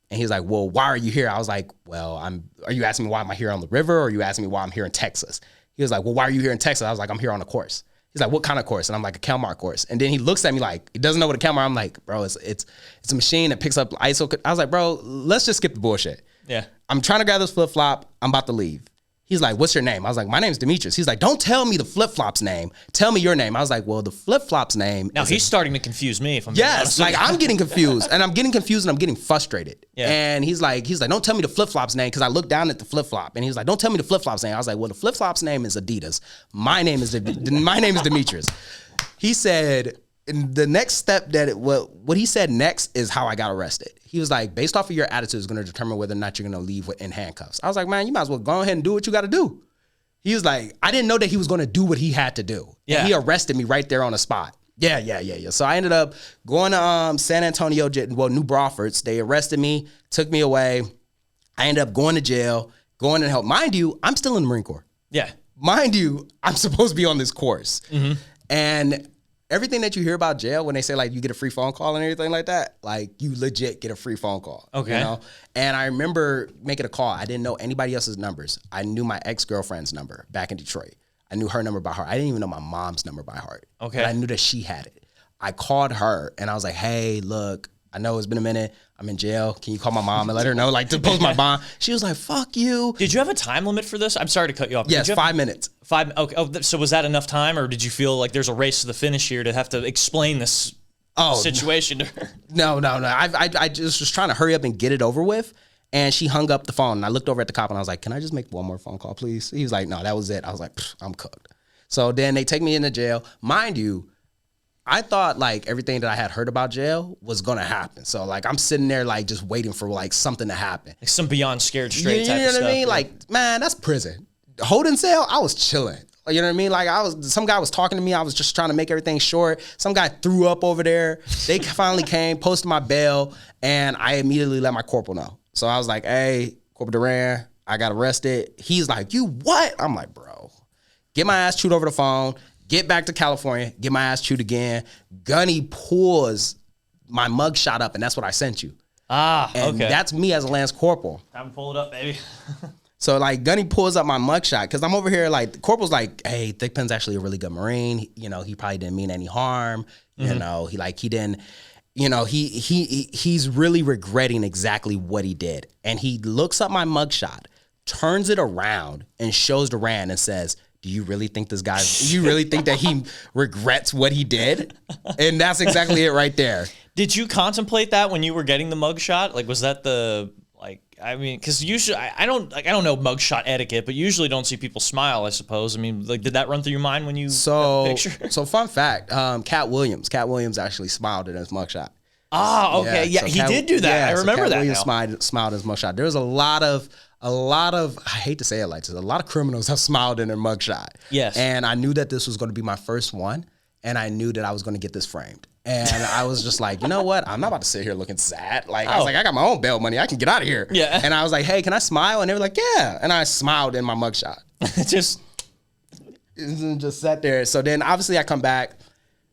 And he's like, well, why are you here? I was like, well, are you asking me why am I here on the river, or are you asking me why I'm here in Texas? He was like, well, why are you here in Texas? I was like, I'm here on a course. He's like, what kind of course? And I'm like, a CalMAR course. And then he looks at me like, he doesn't know what a CalMAR. I'm like, bro, it's a machine that picks up ISO. I was like, bro, let's just skip the bullshit. Yeah. I'm trying to grab this flip-flop. I'm about to leave. He's like, what's your name? I was like, my name's Demetrius. He's like, don't tell me the flip-flop's name. Tell me your name. I was like, well, the flip-flop's name. Now he's starting to confuse me. If I'm Yes, like I'm getting confused, and I'm getting confused, and I'm getting frustrated. Yeah. And he's like, don't tell me the flip-flop's name, because I looked down at the flip-flop, and he's like, don't tell me the flip-flop's name. I was like, well, the flip-flop's name is Adidas. My name is Demetrius. He said, and the next step what he said next is how I got arrested. He was like, based off of your attitude is going to determine whether or not you're going to leave in handcuffs. I was like, man, you might as well go ahead and do what you got to do. He was like, I didn't know that he was going to do what he had to do. Yeah. And he arrested me right there on the spot. Yeah. So I ended up going to San Antonio, New Braunfels. They arrested me, took me away. I ended up going to jail, going to help. Mind you, I'm still in the Marine Corps. Yeah. Mind you, I'm supposed to be on this course. Mm-hmm. And everything that you hear about jail, when they say like you get a free phone call and everything like that, like you legit get a free phone call. Okay. You know? And I remember making a call. I didn't know anybody else's numbers. I knew my ex-girlfriend's number back in Detroit. I knew her number by heart. I didn't even know my mom's number by heart. Okay. But I knew that she had it. I called her and I was like, hey, look, I know it's been a minute. I'm in jail. Can you call my mom and let her know, like, to post my bond? She was like, fuck you. Did you have a time limit for this? I'm sorry to cut you off. Yes, 5 minutes. Okay. Oh, so was that enough time, or did you feel like there's a race to the finish here to have to explain this situation to her? No. I just was trying to hurry up and get it over with. And she hung up the phone. And I looked over at the cop and I was like, can I just make one more phone call, please? He was like, no, that was it. I was like, I'm cooked. So then they take me into jail. Mind you, I thought like everything that I had heard about jail was gonna happen. So like I'm sitting there like just waiting for like something to happen. Like some Beyond Scared Straight type You know of what stuff. I mean? Yeah. Like, man, that's prison. Holding cell, I was chilling. Like, you know what I mean? Like some guy was talking to me. I was just trying to make everything short. Some guy threw up over there. They finally came, posted my bail, and I immediately let my corporal know. So I was like, hey, Corporal Duran, I got arrested. He's like, you what? I'm like, bro, get my ass chewed over the phone. Get back to California, get my ass chewed again. Gunny pulls my mugshot up, and that's what I sent you. And that's me as a Lance Corporal. Time to pull it up, baby. So like Gunny pulls up my mugshot because I'm over here like the corporal's like, hey, Thigpen's actually a really good Marine. He probably didn't mean any harm. He didn't. He's really regretting exactly what he did. And he looks up my mugshot, turns it around, and shows Duran and says, do you really think do you really think that he regrets what he did? And that's exactly it right there. Did you contemplate that when you were getting the mugshot? Like, was that because usually I don't know mugshot etiquette, but usually don't see people smile, I suppose. I mean, like, did that run through your mind when you got the picture? So fun fact, Cat Williams actually smiled at his mugshot. Ah, okay. Yeah, so he did do that. Yeah, I remember Cat that Williams now. smiled at his mugshot. There was a lot of I hate to say it like this, a lot of criminals have smiled in their mugshot. Yes. And I knew that this was going to be my first one, and I knew that I was going to get this framed. And I was just like, you know what? I'm not about to sit here looking sad. Like, I was like, I got my own bail money. I can get out of here. Yeah. And I was like, hey, can I smile? And they were like, yeah. And I smiled in my mugshot. Just sat there. So then obviously I come back.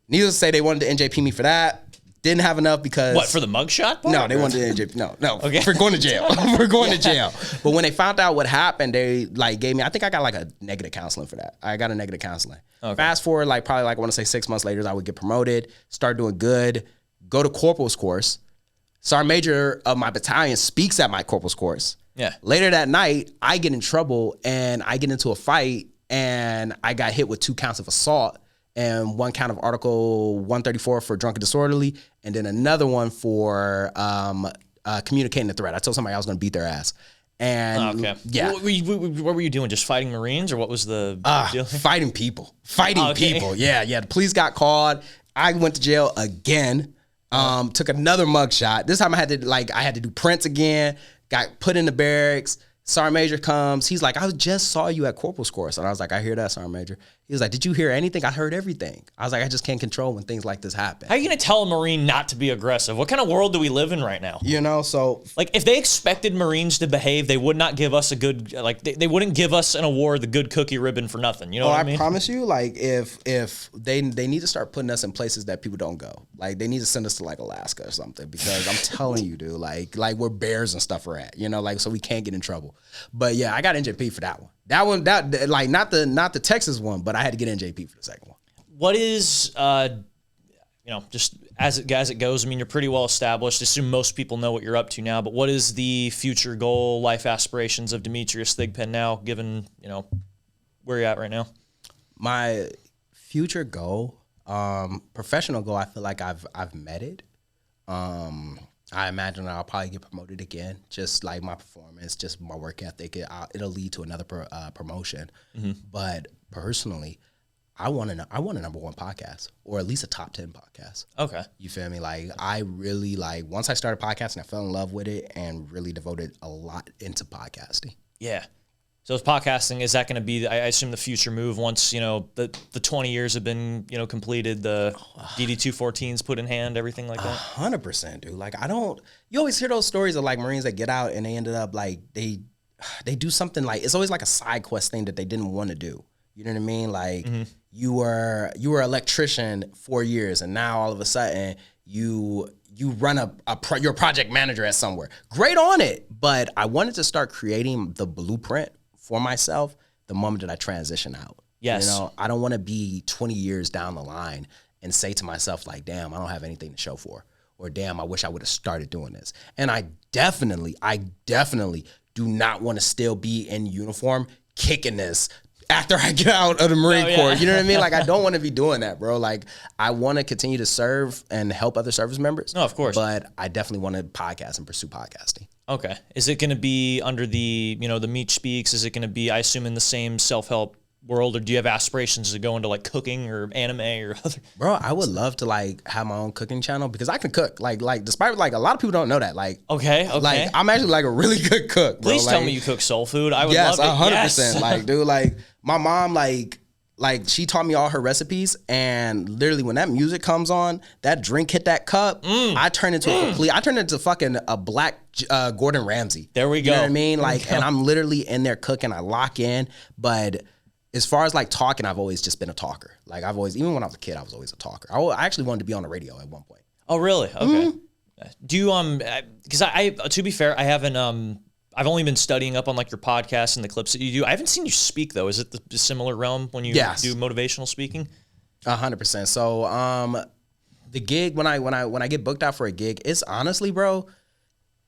Needless to say, they wanted to NJP me for that. Didn't have enough because... What, for the mugshot part? No, they wanted to NJP. No. Okay. We're going to jail. We're going to jail. But when they found out what happened, they like gave me... I think I got like a negative counseling for that. I got a negative counseling. Okay. Fast forward, like probably like I want to say 6 months later, I would get promoted, start doing good, go to corporal's course. Sergeant Major of my battalion speaks at my corporal's course. Yeah. Later that night, I get in trouble and I get into a fight and I got hit with 2 counts of assault and 1 count of Article 134 for drunk and disorderly, and then another one for communicating the threat. I told somebody I was going to beat their ass. And yeah. What were you doing? Just fighting Marines, or what was the deal? Fighting people. People. Yeah. The police got called. I went to jail again. Took another mugshot. This time I had to do prints again. Got put in the barracks. Sergeant Major comes. He's like, I just saw you at corporal's course. And I was like, I hear that, Sergeant Major. He was like, did you hear anything? I heard everything. I was like, I just can't control when things like this happen. How are you going to tell a Marine not to be aggressive? What kind of world do we live in right now? So... Like, if they expected Marines to behave, they would not give us a good... Like, they wouldn't give us an award, the good cookie ribbon, for nothing. You know what I mean? I promise you, like, if they need to start putting us in places that people don't go. Like, they need to send us to, like, Alaska or something. Because I'm telling you, dude, like where bears and stuff are at. So we can't get in trouble. But, yeah, I got NJP for that one. That like not the Texas one, but I had to get NJP for the second one. What is just as it goes? I mean, you're pretty well established. I assume most people know what you're up to now. But what is the future goal, life aspirations of Demetrius Thigpen now, given where you're at right now? My future goal, professional goal, I feel like I've met it. I imagine I'll probably get promoted again, just like my performance, just my work ethic. It'll lead to another promotion. Mm-hmm. But personally, I want a number 1 podcast, or at least a top 10 podcast. Okay. You feel me? Like, I really, once I started podcasting, I fell in love with it and really devoted a lot into podcasting. Yeah. So podcasting, is that going to be, I assume, the future move once, the 20 years have been, completed, the DD-214s put in hand, everything like that? 100%, dude. Like, you always hear those stories of, like, Marines that get out and they ended up, like, they do something, like, it's always like a side quest thing that they didn't want to do. You know what I mean? Like, you were an electrician 4 years, and now all of a sudden you run you're a project manager at somewhere. Great on it, but I wanted to start creating the blueprint for myself the moment that I transition out. Yes. I don't want to be 20 years down the line and say to myself, like, damn, I don't have anything to show for. Or damn, I wish I would have started doing this. And I definitely do not want to still be in uniform kicking this after I get out of the Marine Corps. You know what I mean? Like, I don't want to be doing that, bro. Like, I want to continue to serve and help other service members. No, of course. But I definitely want to podcast and pursue podcasting. Okay. Is it going to be under the, the Meech Speaks? Is it going to be, I assume, in the same self-help world, or do you have aspirations to go into like cooking or anime or other? Bro, I would love to like have my own cooking channel because I can cook. Like despite like a lot of people don't know that. Like okay. Like I'm actually like a really good cook, bro. Please tell me you cook soul food. I would love it. 100%. Yes. Like, dude, like my mom like she taught me all her recipes, and literally when that music comes on, that drink hit that cup, I turn into fucking a black Gordon Ramsay. There we go. You know what I mean? Like, and I'm literally in there cooking. I lock in, but as far as like talking, I've always just been a talker. Like even when I was a kid, I was always a talker. I actually wanted to be on the radio at one point. Oh, really? Okay. Do you because I to be fair, I haven't I've only been studying up on like your podcast and the clips that you do. I haven't seen you speak though. Is it the similar realm when you do motivational speaking? 100%. So the gig when I get booked out for a gig, it's honestly, bro,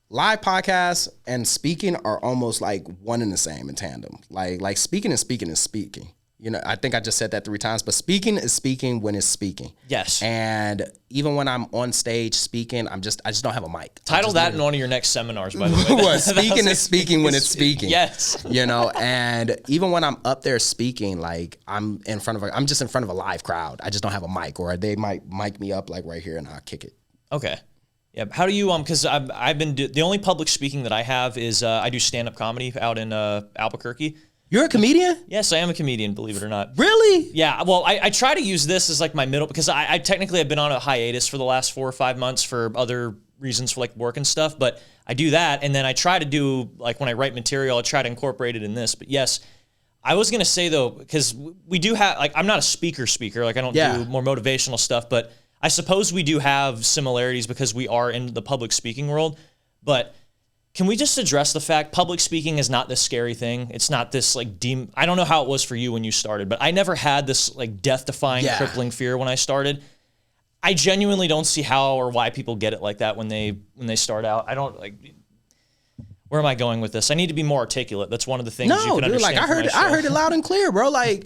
live podcasts and speaking are almost like one and the same in tandem. Like speaking and speaking is speaking. You know, I think I just said that 3 times, but speaking is speaking when it's speaking. Yes. And even when I'm on stage speaking, I just don't have a mic. Title that in one of your next seminars, by the way. What? Speaking is speaking when it's speaking. Yes. You know, and even when I'm up there speaking, like I'm just in front of a live crowd. I just don't have a mic, or they might mic me up like right here and I'll kick it. Okay. Yeah. How do you because I've been the only public speaking that I have is I do stand-up comedy out in Albuquerque. You're a comedian? Yes, I am a comedian, believe it or not. Really? Yeah, well, I try to use this as like my middle, because I technically have been on a hiatus for the last 4 or 5 months for other reasons, for like work and stuff, but I do that, and then I try to do, like when I write material, I try to incorporate it in this. But yes, I was going to say though, because we do have, like, I'm not a speaker, like I don't do more motivational stuff, but I suppose we do have similarities because we are in the public speaking world. But can we just address the fact public speaking is not this scary thing? It's not this like I don't know how it was for you when you started, but I never had this like death-defying, crippling fear when I started. I genuinely don't see how or why people get it like that when they start out. I don't like. Where am I going with this? I need to be more articulate. That's one of the things you can understand. Like I heard it loud and clear, bro. Like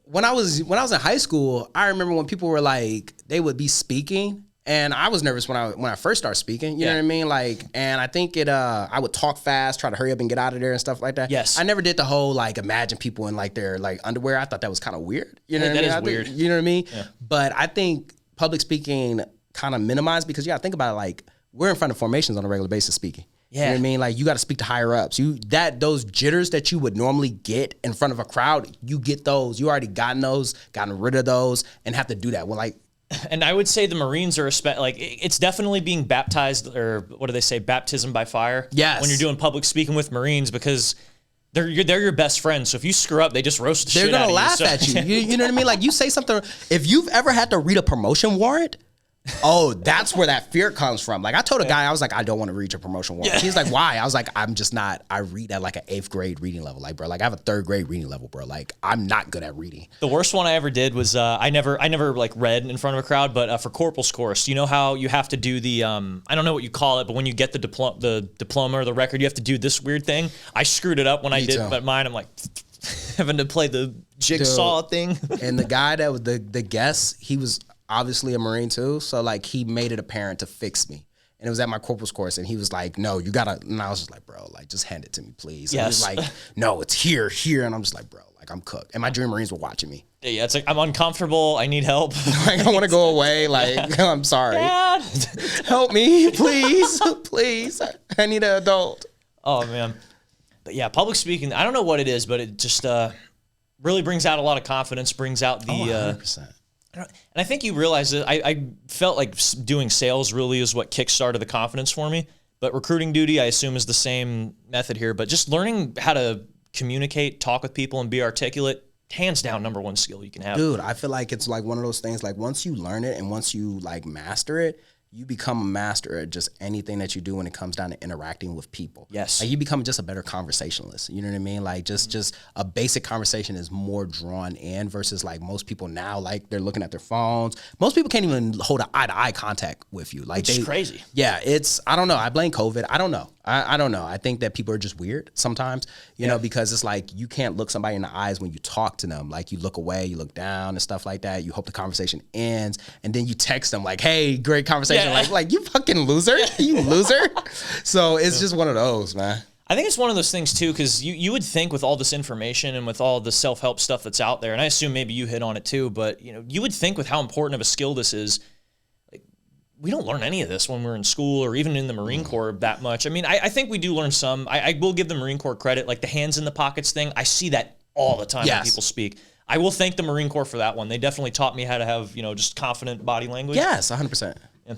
when I was in high school, I remember when people were like they would be speaking. And I was nervous when I first started speaking, you know what I mean? Like, and I think I would talk fast, try to hurry up and get out of there and stuff like that. Yes. I never did the whole, like, imagine people in, like, their, like, underwear. I thought that was kind of weird. You know what I mean? That is weird. You know what I mean? Yeah. But I think public speaking kind of minimized, because you got to think about it, like, we're in front of formations on a regular basis speaking. Yeah. You know what I mean? Like, you got to speak to higher ups. Those jitters that you would normally get in front of a crowd, you get those. You already gotten rid of those, and have to do that. Well, like, and I would say the Marines are it's definitely being baptized, or what do they say, baptism by fire? Yes. When you're doing public speaking with Marines, because they're your best friends. So if you screw up, they just roast the shit out of you. They're gonna laugh at you. You know what I mean? Like, you say something. If you've ever had to read a promotion warrant, oh, that's where that fear comes from. Like, I told a guy, I was like, I don't want to read your promotion warrant. He's like, why? I was like, I'm just not. I read at like an 8th grade reading level. Like, bro, like I have a 3rd grade reading level, bro. Like, I'm not good at reading. The worst one I ever did was I never like read in front of a crowd, but for corporal's course, you know how you have to do the I don't know what you call it, but when you get the diploma or the record, you have to do this weird thing. I screwed it up when I did, but mine, I'm like having to play the jigsaw thing. And the guy that was the guest, he was obviously a Marine too, so like he made it apparent to fix me. And it was at my corporal's course, and he was like, no, you gotta, and I was just like, bro, like, just hand it to me, please. And he was like, no, it's here, and I'm just like, bro, like, I'm cooked. And my Dream Marines were watching me. Yeah, it's like, I'm uncomfortable, I need help. Like, I want to go away, like, I'm sorry. Dad. Help me, please, please. I need an adult. Oh, man. But yeah, public speaking, I don't know what it is, but it just really brings out a lot of confidence, brings out the... 100%. And I think you realize that I felt like doing sales really is what kickstarted the confidence for me. But recruiting duty, I assume, is the same method here. But just learning how to communicate, talk with people, and be articulate, hands down, #1 skill you can have. Dude, I feel like it's like one of those things, like once you learn it and once you like master it, you become a master at just anything that you do when it comes down to interacting with people. Yes. Like, you become just a better conversationalist. You know what I mean? Like, just a basic conversation is more drawn in versus like most people now, like they're looking at their phones. Most people can't even hold an eye-to-eye contact with you. Like, it's crazy. Yeah, I don't know. I blame COVID. I don't know. I don't know. I think that people are just weird sometimes, you know, because it's like you can't look somebody in the eyes when you talk to them. Like, you look away, you look down and stuff like that. You hope the conversation ends, and then you text them like, hey, great conversation. Yeah. Like, you fucking loser. You loser. So it's just one of those, man. I think it's one of those things too, because you would think with all this information and with all the self-help stuff that's out there, and I assume maybe you hit on it too, but you know, you would think with how important of a skill this is, we don't learn any of this when we're in school or even in the Marine Corps that much. I mean, I think we do learn some. I will give the Marine Corps credit, like the hands in the pockets thing. I see that all the time when people speak. I will thank the Marine Corps for that one. They definitely taught me how to have, you know, just confident body language. Yes, 100%. Yeah.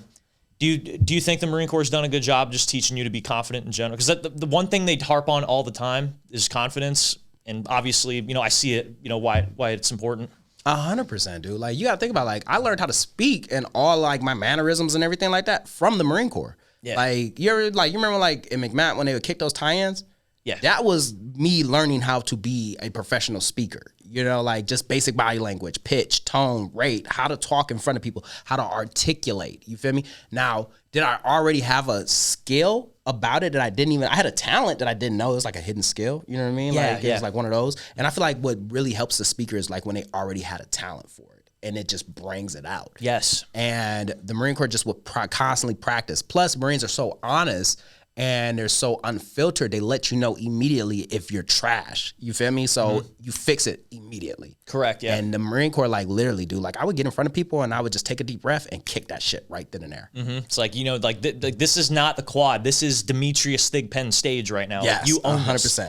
Do you think the Marine Corps has done a good job just teaching you to be confident in general? Because the one thing they harp on all the time is confidence. And obviously, you know, I see it, you know, why it's important. 100%, dude. Like, you gotta think about, like, I learned how to speak and all like my mannerisms and everything like that from the Marine Corps. Yeah. Like you remember like in McMahon when they would kick those tie-ins? Yeah. That was me learning how to be a professional speaker. You know, like just basic body language, pitch, tone, rate, how to talk in front of people, how to articulate. You feel me? Now, did I already have a skill about it that I had a talent that I didn't know? It was like a hidden skill. You know what I mean? Yeah, like it was like one of those. And I feel like what really helps the speaker is like when they already had a talent for it and it just brings it out. Yes. And the Marine Corps just would constantly practice. Plus, Marines are so honest and they're so unfiltered. They let you know immediately if you're trash. You feel me? So you fix it immediately. Correct, yeah. And the Marine Corps like literally do. Like I would get in front of people and I would just take a deep breath and kick that shit right then and there. It's like, you know, like this is not the quad. This is Demetrius Thigpen stage right now. Yes, like, you own 100%. this.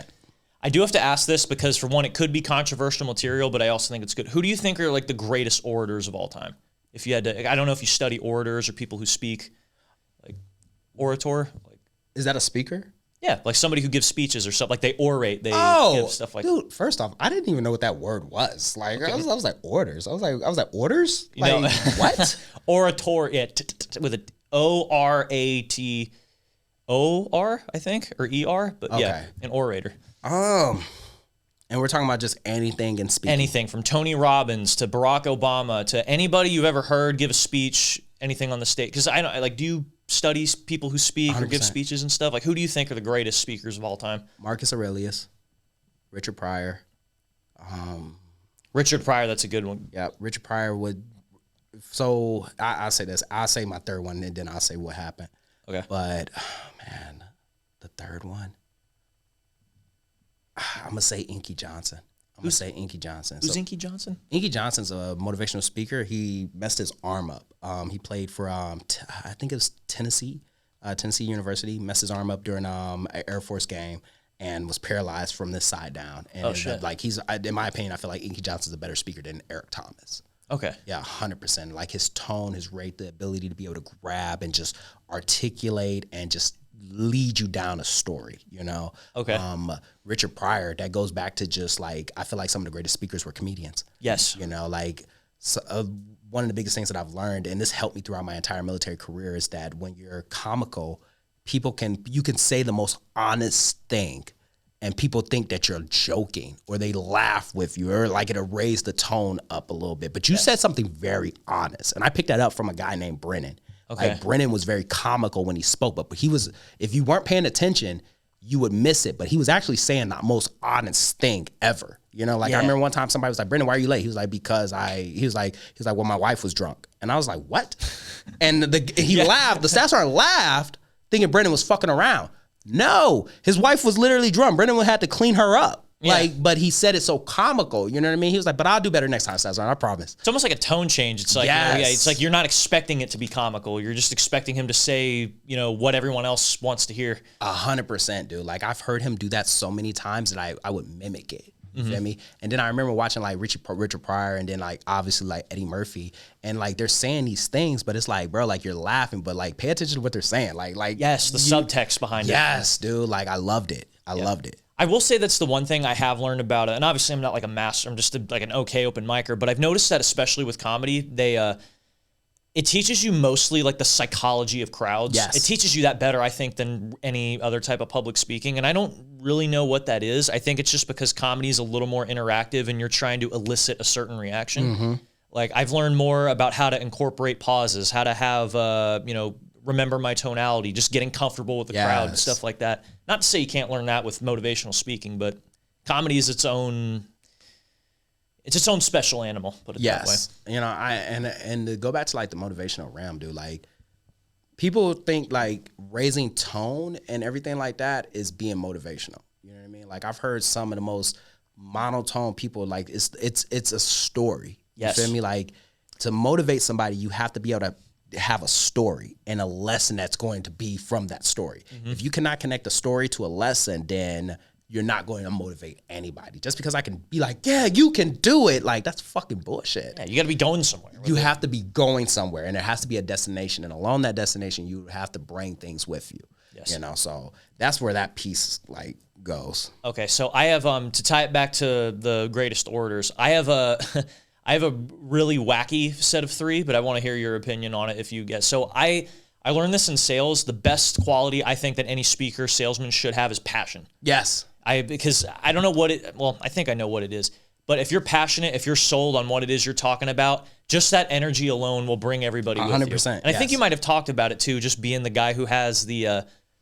I do have to ask this because, for one, it could be controversial material, but I also think it's good. Who do you think are like the greatest orators of all time? If you had to, I don't know if you study orators or people who speak, like orator. Like, Is that a speaker? yeah, like somebody who gives speeches or stuff. Like they orate, they give stuff like. Dude, first off, I didn't even know what that word was. Like I was like orders. I was like orders. Like know, what? Orator, yeah, with a ORATOR, I think, or ER, but yeah, Okay. an orator. And we're talking about just anything in speaking. Anything from Tony Robbins to Barack Obama to anybody you've ever heard give a speech, anything on the stage. Because I know, like, do you study people who speak or give 100%. speeches and stuff? Like, who do you think are the greatest speakers of all time? Marcus Aurelius, Richard Pryor. Richard Pryor, that's a good one. Yeah, Richard Pryor would. So I'll say this. I'll say my third one, and then I'll say what happened. Okay. But man, the third one, I'm gonna say Inky Johnson. Who's Inky Johnson? Who's Inky Johnson? Inky Johnson's a motivational speaker. He messed his arm up. He played for I think it was Tennessee University. Messed his arm up during an Air Force game and was paralyzed from this side down. And ended up, like in my opinion, I feel like Inky Johnson's a better speaker than Eric Thomas. Okay. Yeah, 100%. Like his tone, his rate, the ability to be able to grab and just articulate and just lead you down a story, you know? Okay. Richard Pryor, that goes back to just like, I feel like some of the greatest speakers were comedians. Yes. You know, like one of the biggest things that I've learned, and this helped me throughout my entire military career, is that when you're comical, you can say the most honest thing and people think that you're joking or they laugh with you or like it'll raise the tone up a little bit. But you said something very honest. And I picked that up from a guy named Brennan. Okay. Like Brennan was very comical when he spoke, but he was, if you weren't paying attention, you would miss it. But he was actually saying the most honest thing ever. You know, like I remember one time somebody was like, Brennan, why are you late? He was like, he was like, well, my wife was drunk. And I was like, what? And he laughed. The staff sergeant laughed thinking Brennan was fucking around. No, his wife was literally drunk. Brennan had to clean her up. Yeah. Like, but he said it so comical. You know what I mean? He was like, but I'll do better next time, Staff Sergeant, I promise. It's almost like a tone change. It's like, Yes. it's like you're not expecting it to be comical. You're just expecting him to say, you know, what everyone else wants to hear. 100%, dude. Like I've heard him do that so many times that I would mimic it. You feel me? And then I remember watching like Richard Pryor and then like obviously like Eddie Murphy and like they're saying these things, but it's like, bro, like you're laughing, but like pay attention to what they're saying. Like Yes, the subtext behind it. Yes, dude. Like I loved it. I loved it. I will say that's the one thing I have learned about it, and obviously I'm not like a master, I'm just like an okay open micer, but I've noticed that especially with comedy, it teaches you mostly like the psychology of crowds. Yes. It teaches you that better, I think, than any other type of public speaking, and I don't really know what that is. I think it's just because comedy is a little more interactive and you're trying to elicit a certain reaction. Like I've learned more about how to incorporate pauses, how to have, remember my tonality, just getting comfortable with the crowd and stuff like that. Not to say you can't learn that with motivational speaking, but comedy is its own special animal, put it that way. You know, and to go back to like the motivational realm, dude, like people think like raising tone and everything like that is being motivational. You know what I mean? Like I've heard some of the most monotone people, like it's a story. Yes. You feel me? Like to motivate somebody, you have to be able to have a story and a lesson that's going to be from that story. If you cannot connect a story to a lesson, then you're not going to motivate anybody. Just because I can be like, yeah, you can do it. Like that's fucking bullshit. Yeah, you got to be going somewhere. You have to be going somewhere and there has to be a destination. And along that destination, you have to bring things with you. Yes. You know, so that's where that piece like goes. Okay, so I have to tie it back to the greatest orators. I have a I have a really wacky set of three, but I want to hear your opinion on it if you get. So I I learned this in sales. The best quality I think that any speaker, salesman should have is passion. Yes. Because I don't know what I think I know what it is. But if you're passionate, if you're sold on what it is you're talking about, just that energy alone will bring everybody with you. 100%. And I think you might have talked about it too, just being the guy who has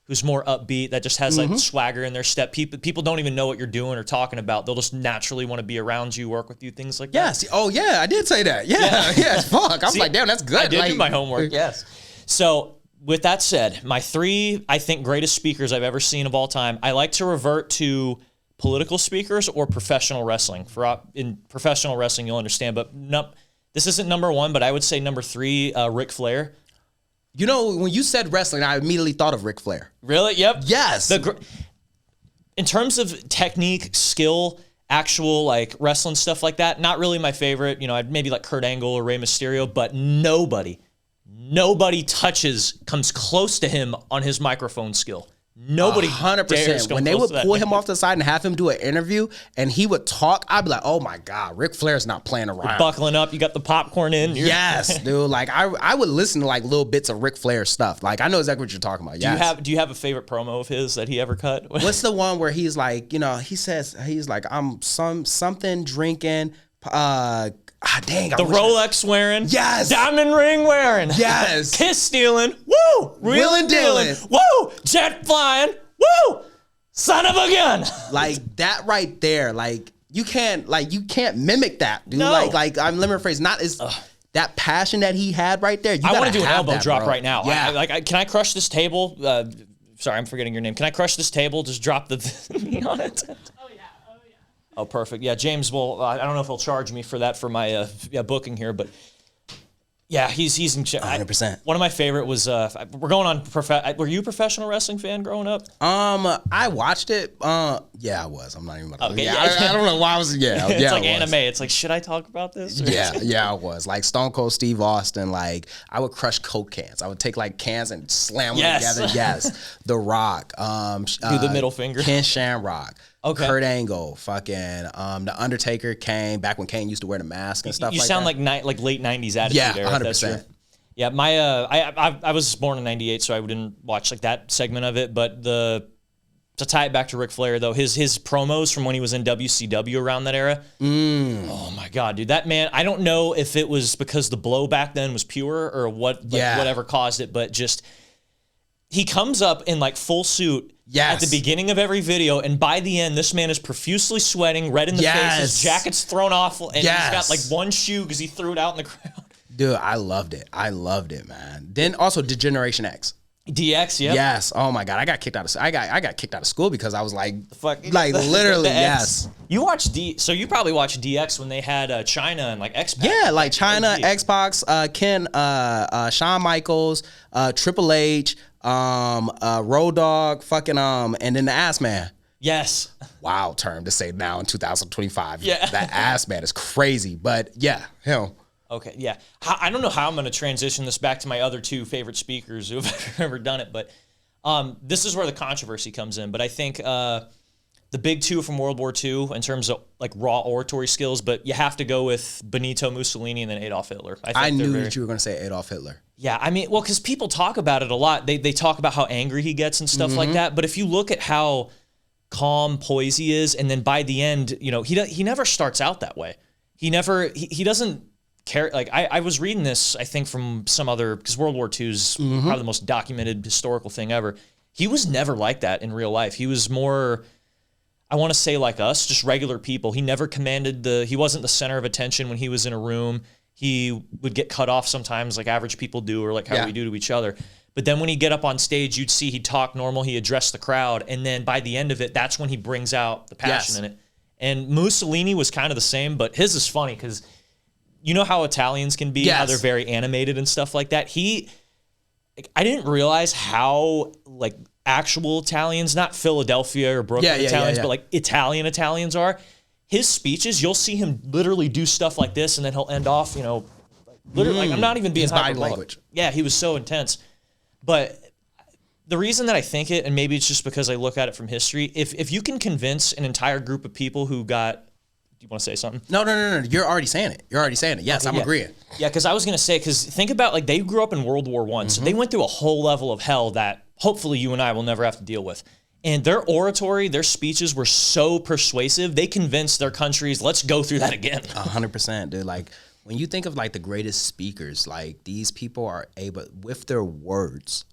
who's more upbeat, that just has like swagger in their step. People don't even know what you're doing or talking about. They'll just naturally want to be around you, work with you, things like that. Yes. Oh yeah, I did say that. Yeah. Yes. Fuck. I was like, damn, that's good. I did do my homework. Yes. So with that said, my 3, I think, greatest speakers I've ever seen of all time, I like to revert to political speakers or professional wrestling. In professional wrestling, you'll understand, but this isn't number 1, but I would say number 3, Ric Flair. You know, when you said wrestling, I immediately thought of Ric Flair. Really? Yep. Yes. In terms of technique, skill, actual like wrestling stuff like that, not really my favorite. You know, I'd maybe like Kurt Angle or Rey Mysterio, but nobody comes close to him on his microphone skill. Nobody 100%. When they would pull him off the side and have him do an interview and he would talk, I'd be like, oh my God, Ric Flair's not playing around. You're buckling up, you got the popcorn in. Yes, dude. Like I would listen to like little bits of Ric Flair stuff. Like I know exactly what you're talking about. Yes. Do you have a favorite promo of his that he ever cut? What's the one where he's like, you know, he's like, I'm something drinking, dang. The Rolex wearing. Yes. Diamond ring wearing. Yes. Kiss stealing. Woo. Wheeling dealing. Woo. Jet flying. Woo. Son of a gun. Like that right there. Like you can't mimic that, dude. No. Like I'm limiting phrase. Not as that passion that he had right there. I want to do an elbow drop bro. right now. Yeah. Can I crush this table? Sorry, I'm forgetting your name. Can I crush this table? Just drop the me on it. Oh, perfect. Yeah, James will. I don't know if he'll charge me for that for my booking here, but yeah, he's in. 100%. One of my favorite was. We're going on. Were you a professional wrestling fan growing up? I watched it. Yeah, I was. I'm not even. Okay, I don't know why I was. Yeah, it's yeah, like anime. It's like, should I talk about this? Yeah, I was like Stone Cold Steve Austin. Like I would crush Coke cans. I would take like cans and slam them together. Yes, The Rock. Do the middle finger. Ken Shamrock. Okay. Kurt Angle, fucking The Undertaker, Kane, back when Kane used to wear the mask and stuff like that. You sound like late 90s attitude era. 100%. Yeah, my I was born in 98, so I didn't watch like that segment of it, but to tie it back to Ric Flair though, his promos from when he was in WCW around that era. Oh my God, dude, that man, I don't know if it was because the blow back then was pure or whatever caused it, but just he comes up in like full suit. Yes. At the beginning of every video, and by the end, this man is profusely sweating, red in the face, his jacket's thrown off, and he's got like one shoe because he threw it out in the crowd. Dude, I loved it, man. Then also Generation X. DX, yeah. Yes. Oh my God, I got kicked out of school because I was like, like literally, the yes. You watched so you probably watched DX when they had China and like X-Pac. Yeah, like China, Xbox, Ken, Shawn Michaels, Triple H, Road Dogg, fucking and then the Ass Man. Yes. Wow, term to say now in 2025. Yeah. That Ass Man is crazy, but yeah, him. Okay, yeah. I don't know how I'm going to transition this back to my other 2 favorite speakers who have ever done it, but this is where the controversy comes in. But I think the big 2 from World War II in terms of like raw oratory skills, but you have to go with Benito Mussolini and then Adolf Hitler. I knew that you were going to say Adolf Hitler. Yeah, I mean, well, because people talk about it a lot. They talk about how angry he gets and stuff like that. But if you look at how calm, poised he is, and then by the end, you know, he never starts out that way. He doesn't care. Like I was reading this, I think from some other, because World War II is probably the most documented historical thing ever. He was never like that in real life. He was more, I want to say like us, just regular people. He never commanded he wasn't the center of attention when he was in a room. He would get cut off sometimes like average people do or like how we do to each other. But then when he'd get up on stage, you'd see he'd talk normal, he addressed the crowd, and then by the end of it, that's when he brings out the passion in it. And Mussolini was kind of the same, but his is funny because you know how Italians can be, how they're very animated and stuff like that. I didn't realize how like actual Italians, not Philadelphia or Brooklyn Italians, but like Italians are. His speeches, you'll see him literally do stuff like this, and then he'll end off, you know, literally. Like I'm not even being body language. Yeah, he was so intense. But the reason that I think it, and maybe it's just because I look at it from history, if you can convince an entire group of people who got you want to say something? No. You're already saying it. Yes, I'm agreeing. Yeah, because I was going to say, because think about, like, they grew up in World War I, so they went through a whole level of hell that hopefully you and I will never have to deal with. And their oratory, their speeches were so persuasive, they convinced their countries, let's go through that again. 100%, dude. Like, when you think of, like, the greatest speakers, like, these people are able, with their words,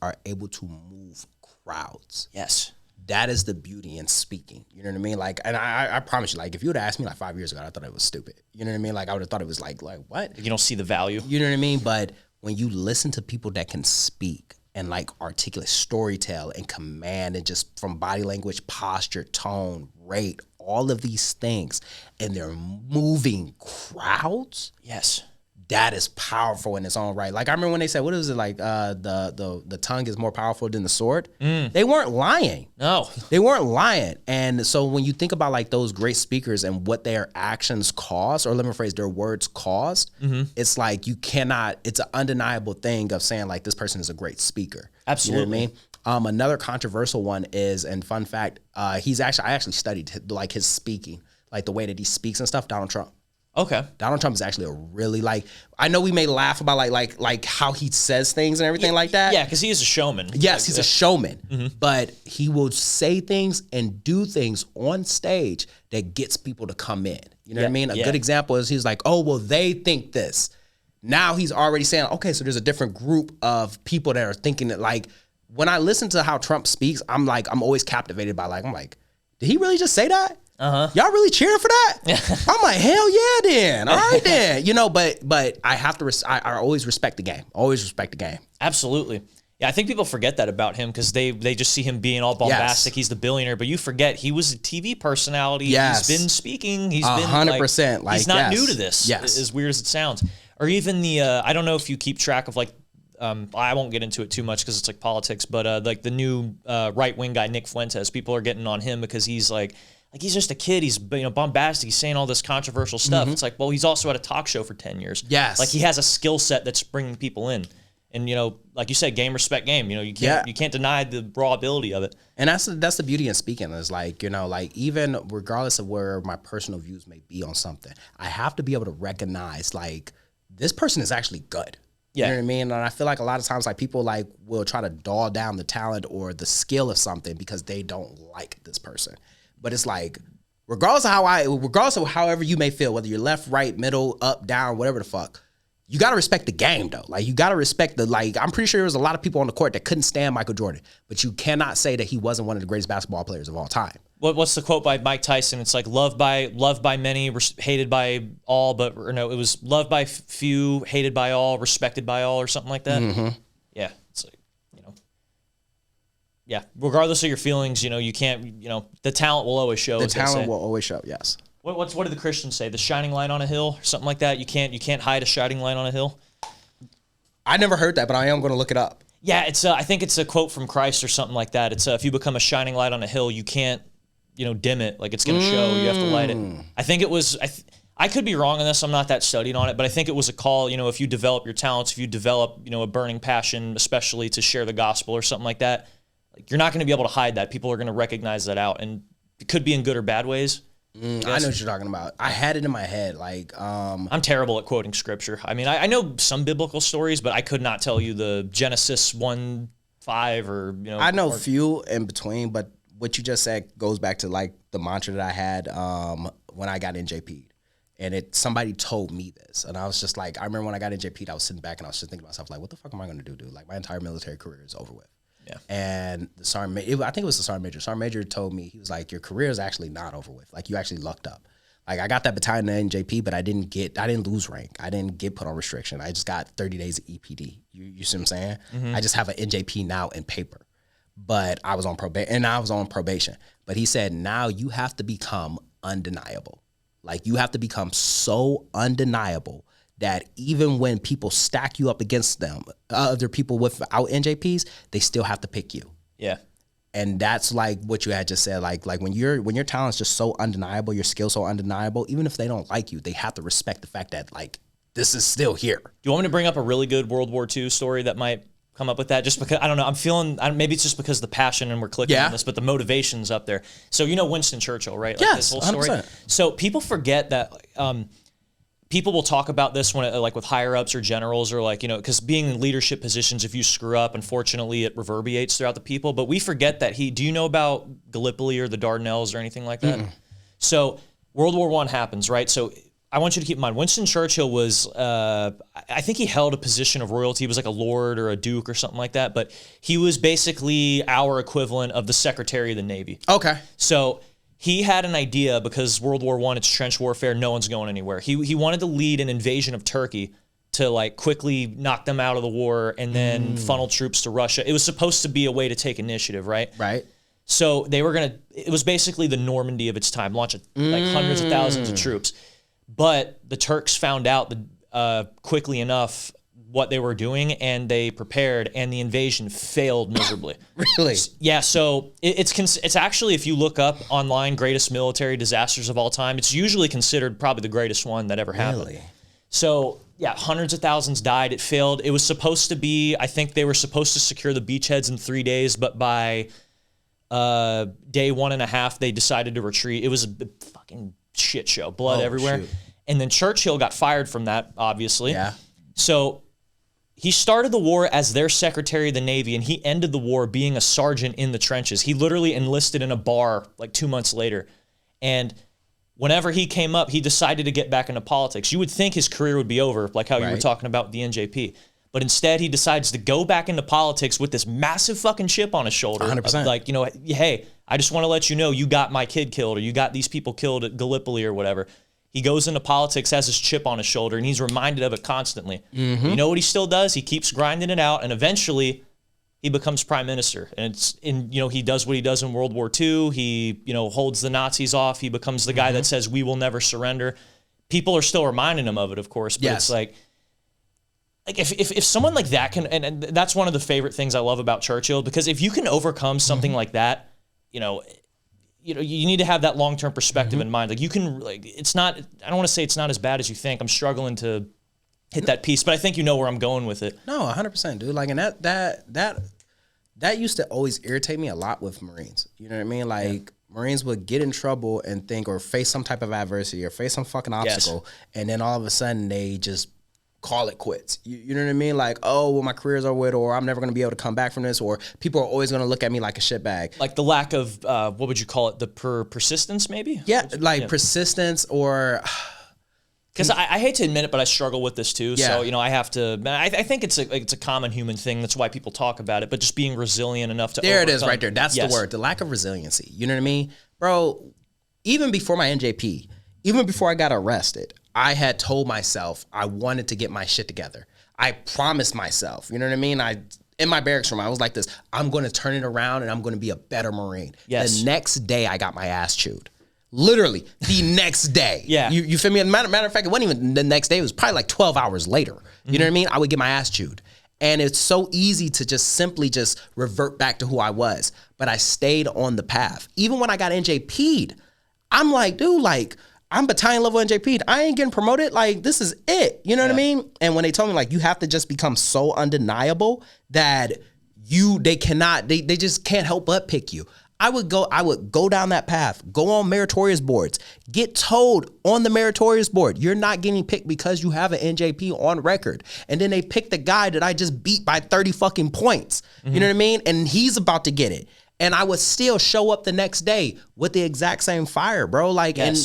are able to move crowds. Yes. That is the beauty in speaking. You know what I mean? Like, and I promise you, like, if you would have asked me like 5 years ago, I thought it was stupid. You know what I mean? Like, I would have thought it was like what? You don't see the value. You know what I mean? But when you listen to people that can speak and like articulate, storytell and command, and just from body language, posture, tone, rate, all of these things, and they're moving crowds. Yes. That is powerful in its own right. Like, I remember when they said, what is it, like, the tongue is more powerful than the sword? They weren't lying. No. They weren't lying. And so when you think about, like, those great speakers and what their actions caused, or let me rephrase, their words caused, it's like you cannot, it's an undeniable thing of saying, like, this person is a great speaker. Absolutely. You know what I mean? Another controversial one is, and fun fact, I actually studied, like, his speaking, like, the way that he speaks and stuff, Donald Trump. Okay. Donald Trump is actually a really, like, I know we may laugh about like how he says things and everything like that. Yeah, because he is a showman. Yes, he's a showman, but he will say things and do things on stage that gets people to come in. You know what I mean? A good example is he's like, oh, well, they think this. Now he's already saying, okay, so there's a different group of people that are thinking that, like, when I listen to how Trump speaks, I'm always captivated by, like, I'm like, did he really just say that? Y'all really cheering for that? I'm like, hell yeah, then. All right, then. You know, but I have to. I always respect the game. Always respect the game. Absolutely. Yeah, I think people forget that about him because they just see him being all bombastic. Yes. He's the billionaire, but you forget he was a TV personality. Yes. He's been speaking. He's 100%. Like, he's not new to this. Yes. As weird as it sounds. Or even the I don't know if you keep track of, like, I won't get into it too much because it's like politics, but like the new right wing guy Nick Fuentes, people are getting on him because he's like he's just a kid. He's bombastic. He's saying all this controversial stuff. It's like, well, he's also at a talk show for 10 years. Yes. Like, he has a skill set that's bringing people in. And, you know, like you said, game, respect, game. You know, you can't deny the raw ability of it. And that's the beauty in speaking is, like, you know, like, even regardless of where my personal views may be on something, I have to be able to recognize, like, this person is actually good. Yeah. You know what I mean? And I feel like a lot of times, like, people, like, will try to dull down the talent or the skill of something because they don't like this person. But it's like, regardless of however you may feel, whether you're left, right, middle, up, down, whatever the fuck, you got to respect the game, though. Like, you got to respect like, I'm pretty sure there was a lot of people on the court that couldn't stand Michael Jordan, but you cannot say that he wasn't one of the greatest basketball players of all time. What's the quote by Mike Tyson? It's like, loved by many, hated by all, it was loved by few, hated by all, respected by all, or something like that. Yeah. It's like, you know, yeah, regardless of your feelings, you know, you can't, you know, the talent will always show. The talent will always show, yes. What did the Christians say? The shining light on a hill, or something like that. You can't hide a shining light on a hill. I never heard that, but I am going to look it up. Yeah, it's I think it's a quote from Christ or something like that. It's if you become a shining light on a hill, you can't, you know, dim it. Like, it's going to show. You have to light it. I think it was. I could be wrong on this. I'm not that studied on it, but I think it was a call. You know, if you develop your talents, if you develop, you know, a burning passion, especially to share the gospel or something like that, like, you're not going to be able to hide that. People are going to recognize that out, and it could be in good or bad ways. I know what you're talking about. I had it in my head. Like, I'm terrible at quoting scripture. I mean, I know some biblical stories, but I could not tell you the Genesis 1:5 or, you know. I know few in between, but what you just said goes back to, like, the mantra that I had when I got NJP'd. And somebody told me this. And I was just like, I remember when I got NJP'd, I was sitting back and I was just thinking to myself, like, what the fuck am I going to do, dude? Like, my entire military career is over with. Yeah. And the sergeant, I think it was the sergeant major. Sergeant major told me, he was like, your career is actually not over with. Like, you actually lucked up. Like, I got that battalion in NJP, but I didn't lose rank. I didn't get put on restriction. I just got 30 days of EPD. You see what I'm saying? I just have an NJP now in paper. But I was on probation. But he said, now you have to become undeniable. Like, you have to become so undeniable that even when people stack you up against them, other people without NJPs, they still have to pick you. Yeah. And that's like what you had just said. Like when your talent's just so undeniable, your skill's so undeniable, even if they don't like you, they have to respect the fact that, like, this is still here. Do you want me to bring up a really good World War II story that might come up with that just because I don't know. I'm feeling maybe it's just because of the passion and we're clicking on this, but the motivation's up there. So you know Winston Churchill, right? Like this whole story. 100%. So people forget that people will talk about this when like with higher ups or generals or like, you know, because being in leadership positions, if you screw up, unfortunately, it reverberates throughout the people. But we forget that do you know about Gallipoli or the Dardanelles or anything like that? So World War I happens, right? So I want you to keep in mind, Winston Churchill was, I think he held a position of royalty. He was like a lord or a duke or something like that. But he was basically our equivalent of the Secretary of the Navy. Okay. So he had an idea because World War I, it's trench warfare, no one's going anywhere. He wanted to lead an invasion of Turkey to like quickly knock them out of the war and then funnel troops to Russia. It was supposed to be a way to take initiative, right? Right. So they were it was basically the Normandy of its time, launch like hundreds of thousands of troops. But the Turks found out quickly enough what they were doing, and they prepared, and the invasion failed miserably. Really? Yeah. So it's actually, if you look up online, greatest military disasters of all time, it's usually considered probably the greatest one that ever happened. Really? So yeah, hundreds of thousands died. It failed. It was supposed to be. I think they were supposed to secure the beachheads in 3 days, but by day 1.5, they decided to retreat. It was a fucking shit show, blood everywhere. Shoot. And then Churchill got fired from that, obviously. Yeah. So he started the war as their Secretary of the Navy, and he ended the war being a sergeant in the trenches. He literally enlisted in a bar like 2 months later. And whenever he came up, he decided to get back into politics. You would think his career would be over, like how you were talking about the NJP. But instead, he decides to go back into politics with this massive fucking chip on his shoulder. 100%. Like, you know, hey, I just want to let you know you got my kid killed, or you got these people killed at Gallipoli or whatever. He goes into politics, has his chip on his shoulder, and he's reminded of it constantly. You know what he still does? He keeps grinding it out, and eventually he becomes prime minister. And he does what he does in World War II. He, holds the Nazis off. He becomes the guy that says, we will never surrender. People are still reminding him of it, of course, but it's like if someone like that can, and that's one of the favorite things I love about Churchill, because if you can overcome something like that, you need to have that long-term perspective in mind. Like you can, it's not, I don't want to say it's not as bad as you think. I'm struggling to hit that piece, but I think you know where I'm going with it. No, 100%, dude. Like, and that used to always irritate me a lot with Marines. You know what I mean? Like, Marines would get in trouble and think, or face some type of adversity or face some fucking obstacle, and then all of a sudden they just call it quits. You know what I mean? Like, oh, well, my career's over with, or I'm never going to be able to come back from this, or people are always going to look at me like a shitbag. Like the lack of, what would you call it? The persistence, maybe? Yeah, persistence, or... Because I hate to admit it, but I struggle with this too. Yeah. So, I have to, I think it's a common human thing. That's why people talk about it, but just being resilient enough to overcome. It is right there. That's the word, the lack of resiliency. You know what I mean? Bro, even before my NJP, even before I got arrested, I had told myself I wanted to get my shit together. I promised myself, you know what I mean? In my barracks room, I was like this, I'm going to turn it around and I'm going to be a better Marine. Yes. The next day, I got my ass chewed. Literally, the next day. Yeah. You feel me? Matter of fact, it wasn't even the next day. It was probably like 12 hours later. You know what I mean? I would get my ass chewed. And it's so easy to just simply just revert back to who I was. But I stayed on the path. Even when I got NJP'd, I'm like, dude, like, I'm battalion level NJP'd. I ain't getting promoted. Like, this is it. You know what I mean? And when they told me, like, you have to just become so undeniable that they just can't help but pick you. I would go down that path, go on meritorious boards, get told on the meritorious board, you're not getting picked because you have an NJP on record. And then they pick the guy that I just beat by 30 fucking points. You know what I mean? And he's about to get it. And I would still show up the next day with the exact same fire, bro. Like, and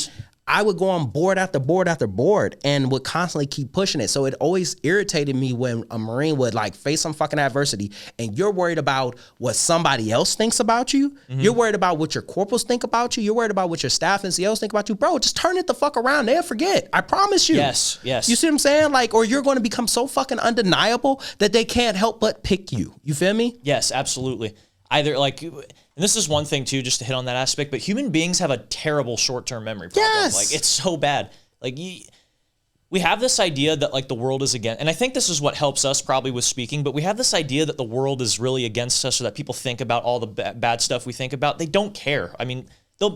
I would go on board after board after board and would constantly keep pushing it. So it always irritated me when a Marine would like face some fucking adversity and you're worried about what somebody else thinks about you. You're worried about what your corporals think about you. You're worried about what your staff and COs think about you. Bro, just turn it the fuck around. They'll forget. I promise you. Yes. You see what I'm saying? Like, or you're going to become so fucking undeniable that they can't help but pick you. You feel me? Yes, absolutely. Either like, and this is one thing too, just to hit on that aspect, but human beings have a terrible short-term memory problem. Yes. Like, it's so bad. Like, we have this idea that like the world is against, and I think this is what helps us probably with speaking, but we have this idea that the world is really against us, or that people think about all the bad stuff we think about. They don't care. I mean,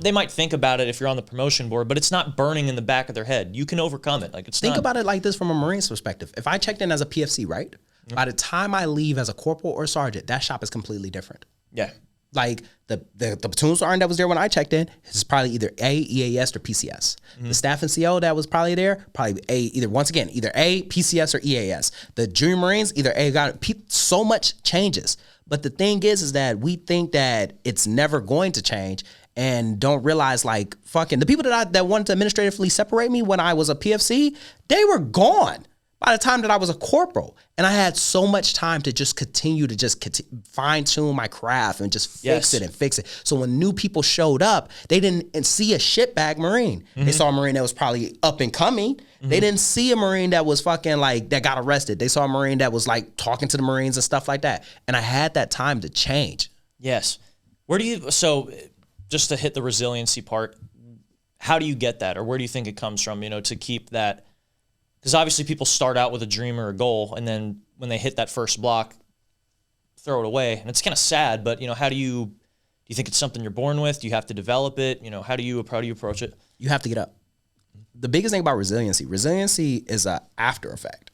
they might think about it if you're on the promotion board, but it's not burning in the back of their head. You can overcome it. Like, it's Think about it like this from a Marine's perspective. If I checked in as a PFC, right? By the time I leave as a corporal or sergeant, that shop is completely different. Yeah. Like the platoon sergeant that was there when I checked in is probably either A, EAS, or PCS. The staff and CO that was probably there, probably either A, PCS, or EAS. The junior Marines, either A, so much changes. But the thing is that we think that it's never going to change and don't realize like fucking the people that wanted to administratively separate me when I was a PFC, they were gone by the time that I was a corporal. And I had so much time to just continue to fine tune my craft and just fix it. So when new people showed up, they didn't see a shitbag Marine. They saw a Marine that was probably up and coming. They didn't see a Marine that was fucking like, that got arrested. They saw a Marine that was like talking to the Marines and stuff like that. And I had that time to change. Yes. So just to hit the resiliency part, how do you get that? Or where do you think it comes from, to keep that? Because obviously people start out with a dream or a goal, and then when they hit that first block, throw it away. And it's kind of sad, but how do you think it's something you're born with? Do you have to develop it? How do you approach it? You have to get up. The biggest thing about resiliency is a after effect.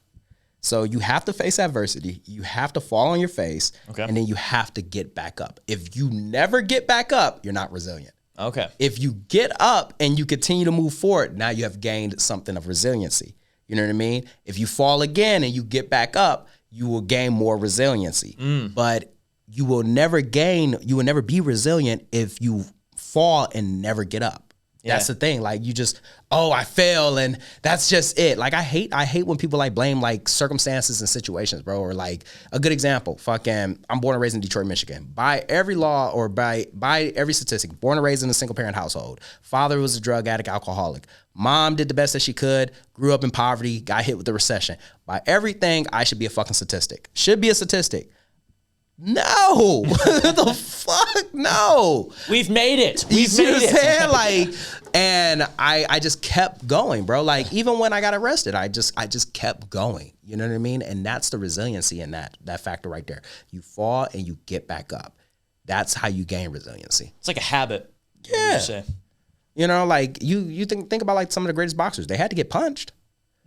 So you have to face adversity, you have to fall on your face, and then you have to get back up. If you never get back up, you're not resilient. Okay. If you get up and you continue to move forward, now you have gained something of resiliency. You know what I mean? If you fall again and you get back up, you will gain more resiliency. But you will never be resilient if you fall and never get up. Yeah. That's the thing. Like you just, I fail and that's just it. Like I hate when people like blame like circumstances and situations, bro. Or like a good example, I'm born and raised in Detroit, Michigan. By every law or by every statistic, born and raised in a single parent household. Father was a drug addict, alcoholic. Mom did the best that she could, grew up in poverty, got hit with the recession. By everything, I should be a fucking statistic. Should be a statistic. No, the fuck no. We've made it. We've made it. Like, and I just kept going, bro. Like even when I got arrested, I just kept going. You know what I mean? And that's the resiliency in that factor right there. You fall and you get back up. That's how you gain resiliency. It's like a habit. Yeah. Like you think about like some of the greatest boxers. They had to get punched.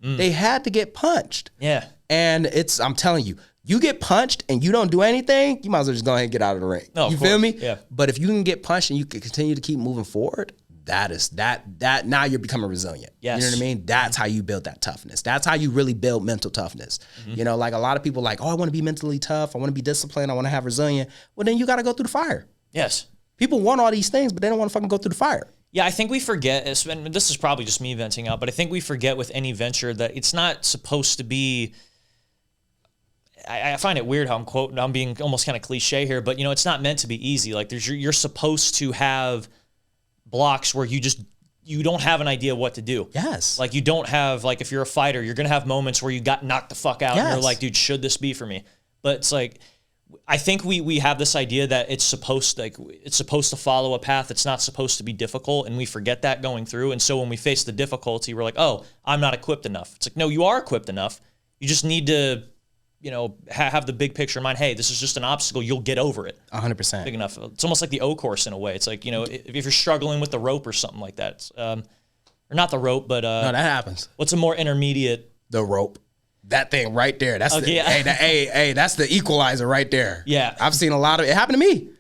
They had to get punched. Yeah. And I'm telling you, you get punched and you don't do anything, you might as well just go ahead and get out of the ring. No, you feel me? Yeah. But if you can get punched and you can continue to keep moving forward, that now you're becoming resilient. Yes. You know what I mean? That's how you build that toughness. That's how you really build mental toughness. Like a lot of people like, I want to be mentally tough. I want to be disciplined. I want to have resilient. Well, then you got to go through the fire. Yes. People want all these things, but they don't want to fucking go through the fire. Yeah, I think we forget, and this is probably just me venting out, but I think we forget with any venture that it's not supposed to be, I find it weird how I'm being almost kind of cliche here, but it's not meant to be easy. Like you're supposed to have blocks where you don't have an idea what to do. Yes. Like you don't have, like if you're a fighter, you're going to have moments where you got knocked the fuck out and you're like, dude, should this be for me? But it's like, I think we have this idea that it's supposed to follow a path. It's not supposed to be difficult, and we forget that going through. And so when we face the difficulty, we're like, "Oh, I'm not equipped enough." It's like, no, you are equipped enough. You just need to, have the big picture in mind. Hey, this is just an obstacle. You'll get over it. 100%. Big enough. It's almost like the O course in a way. It's like if you're struggling with the rope or something like that, or not the rope, but no, that happens. What's a more intermediate? The rope. That thing right there. That's that's the equalizer right there. Yeah. I've seen a lot of it. It happened to me.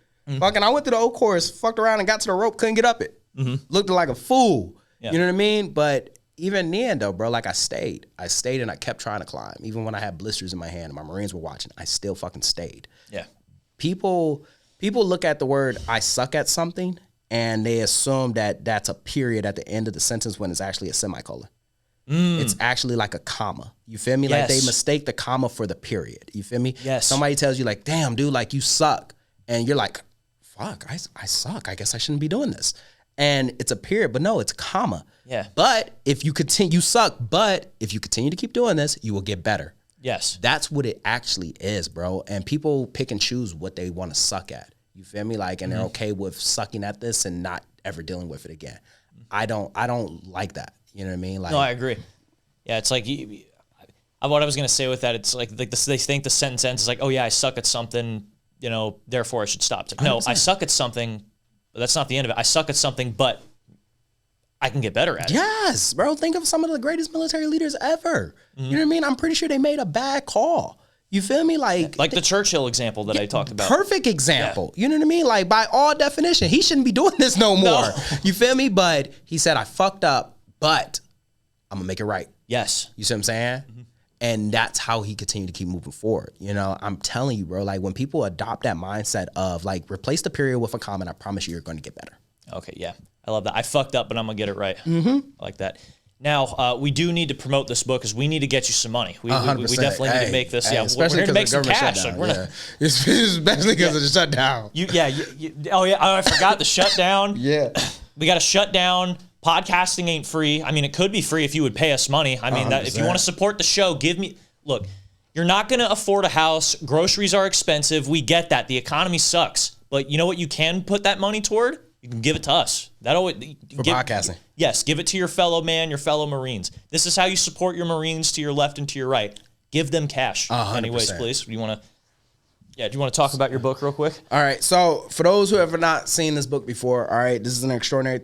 Fucking I went through the old course, fucked around and got to the rope, couldn't get up it. Looked like a fool. Yeah. You know what I mean? But even then though, bro, like I stayed and I kept trying to climb. Even when I had blisters in my hand and my Marines were watching, I still fucking stayed. Yeah. People look at the word I suck at something and they assume that that's a period at the end of the sentence when it's actually a semicolon. It's actually like a comma. You feel me? Yes. Like they mistake the comma for the period. You feel me? Yes. Somebody tells you like, damn, dude, like you suck. And you're like, fuck, I suck. I guess I shouldn't be doing this. And it's a period, but no, it's a comma. Yeah. But if you continue, you suck. But if you continue to keep doing this, you will get better. Yes. That's what it actually is, bro. And people pick and choose what they want to suck at. You feel me? Like, and they're okay with sucking at this and not ever dealing with it again. I don't like that. You know what I mean? Like, No, I agree. Yeah, it's like what I was gonna say with that. It's like this, they think the sentence ends is like, oh yeah, I suck at something, therefore I should stop. It's like, no, 100%. I suck at something, but that's not the end of it. I suck at something, but I can get better at it. Yes, bro. Think of some of the greatest military leaders ever. You know what I mean? I'm pretty sure they made a bad call. You feel me? Like the Churchill example that I talked about. Perfect example. You know what I mean? Like, by all definition, he shouldn't be doing this no more. No. You feel me? But he said, I fucked up, but I'm going to make it right. Yes. You see what I'm saying? Mm-hmm. And that's how he continued to keep moving forward. You know, I'm telling you, bro, like when people adopt that mindset of like replace the period with a comma, I promise you, you're going to get better. Okay, yeah. I love that. I fucked up, but I'm going to get it right. I like that. Now, we do need to promote this book because we need to get you some money. We definitely need to make this. Yeah, we're here to make some cash. Like, Especially because of the shutdown. I forgot the shutdown. Yeah. We got to shut down. Podcasting ain't free. I mean, it could be free if you would pay us money. I mean, that if you want to support the show, look, you're not going to afford a house. Groceries are expensive. We get that. The economy sucks. But you know what you can put that money toward? You can give it to us. Podcasting. Yes, give it to your fellow man, your fellow Marines. This is how you support your Marines to your left and to your right. Give them cash. 100%. Anyways, please. Do you want to talk about your book real quick? All right. So for those who have not seen this book before, all right, this is an extraordinary.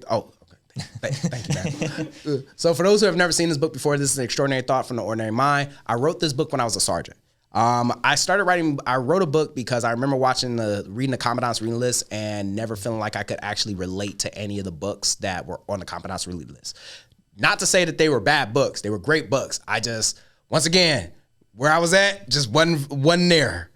Thank you, man. So for those who have never seen this book before, this is an extraordinary thought from the ordinary mind. I wrote this book when I was a sergeant. I wrote a book because I remember reading the Commandant's reading list and never feeling like I could actually relate to any of the books that were on the Commandant's reading list. Not to say that they were bad books. They were great books. I just, once again, where I was at, just wasn't there.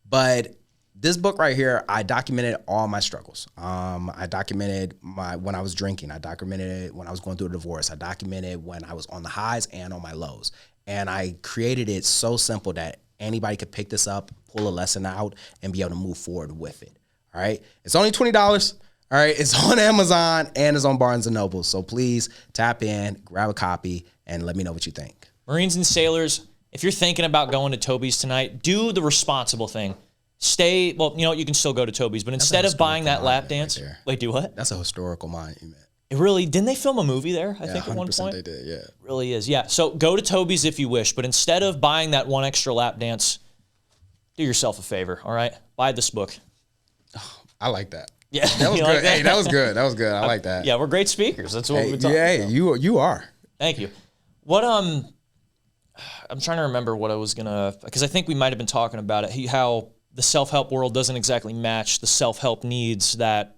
But this book right here, I documented all my struggles. I documented when I was drinking. I documented when I was going through a divorce. I documented when I was on the highs and on my lows. And I created it so simple that anybody could pick this up, pull a lesson out, and be able to move forward with it. All right? It's only $20. All right? It's on Amazon and it's on Barnes & Noble. So please tap in, grab a copy, and let me know what you think. Marines and sailors, if you're thinking about going to Toby's tonight, do the responsible thing. You can still go to Toby's, but instead of buying that lap dance, wait, do what? That's a historical monument. It really, didn't they film a movie there? I think at one point. They did, yeah. It really is, yeah. So go to Toby's if you wish, but instead of buying that one extra lap dance, do yourself a favor, all right? Buy this book. Oh, I like that. Yeah. That was good. Like that? Hey, that was good. That was good. I like that. Yeah, we're great speakers. That's what we're talking about. You are. Thank you. What, I'm trying to remember what I was because I think we might have been talking about it, how the self-help world doesn't exactly match the self-help needs that.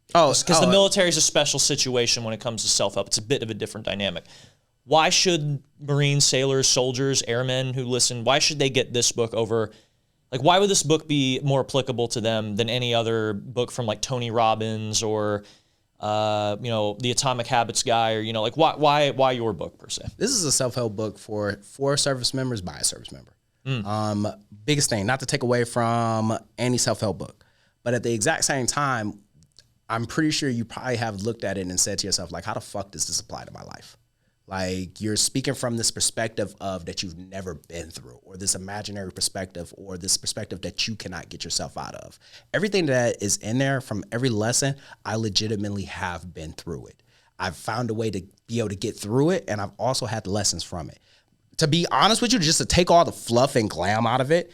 Because the military is a special situation when it comes to self-help. It's a bit of a different dynamic. Why should Marines, sailors, soldiers, airmen who listen, why should they get this book over? Like, why would this book be more applicable to them than any other book from like Tony Robbins or, the Atomic Habits guy or, why your book per se? This is a self-help book for service members by a service member. Biggest thing, not to take away from any self-help book, but at the exact same time, I'm pretty sure you probably have looked at it and said to yourself, like, how the fuck does this apply to my life? Like, you're speaking from this perspective of that you've never been through, or this imaginary perspective, or this perspective that you cannot get yourself out of. Everything that is in there from every lesson, I legitimately have been through it. I've found a way to be able to get through it, and I've also had lessons from it. To be honest with you, just to take all the fluff and glam out of it,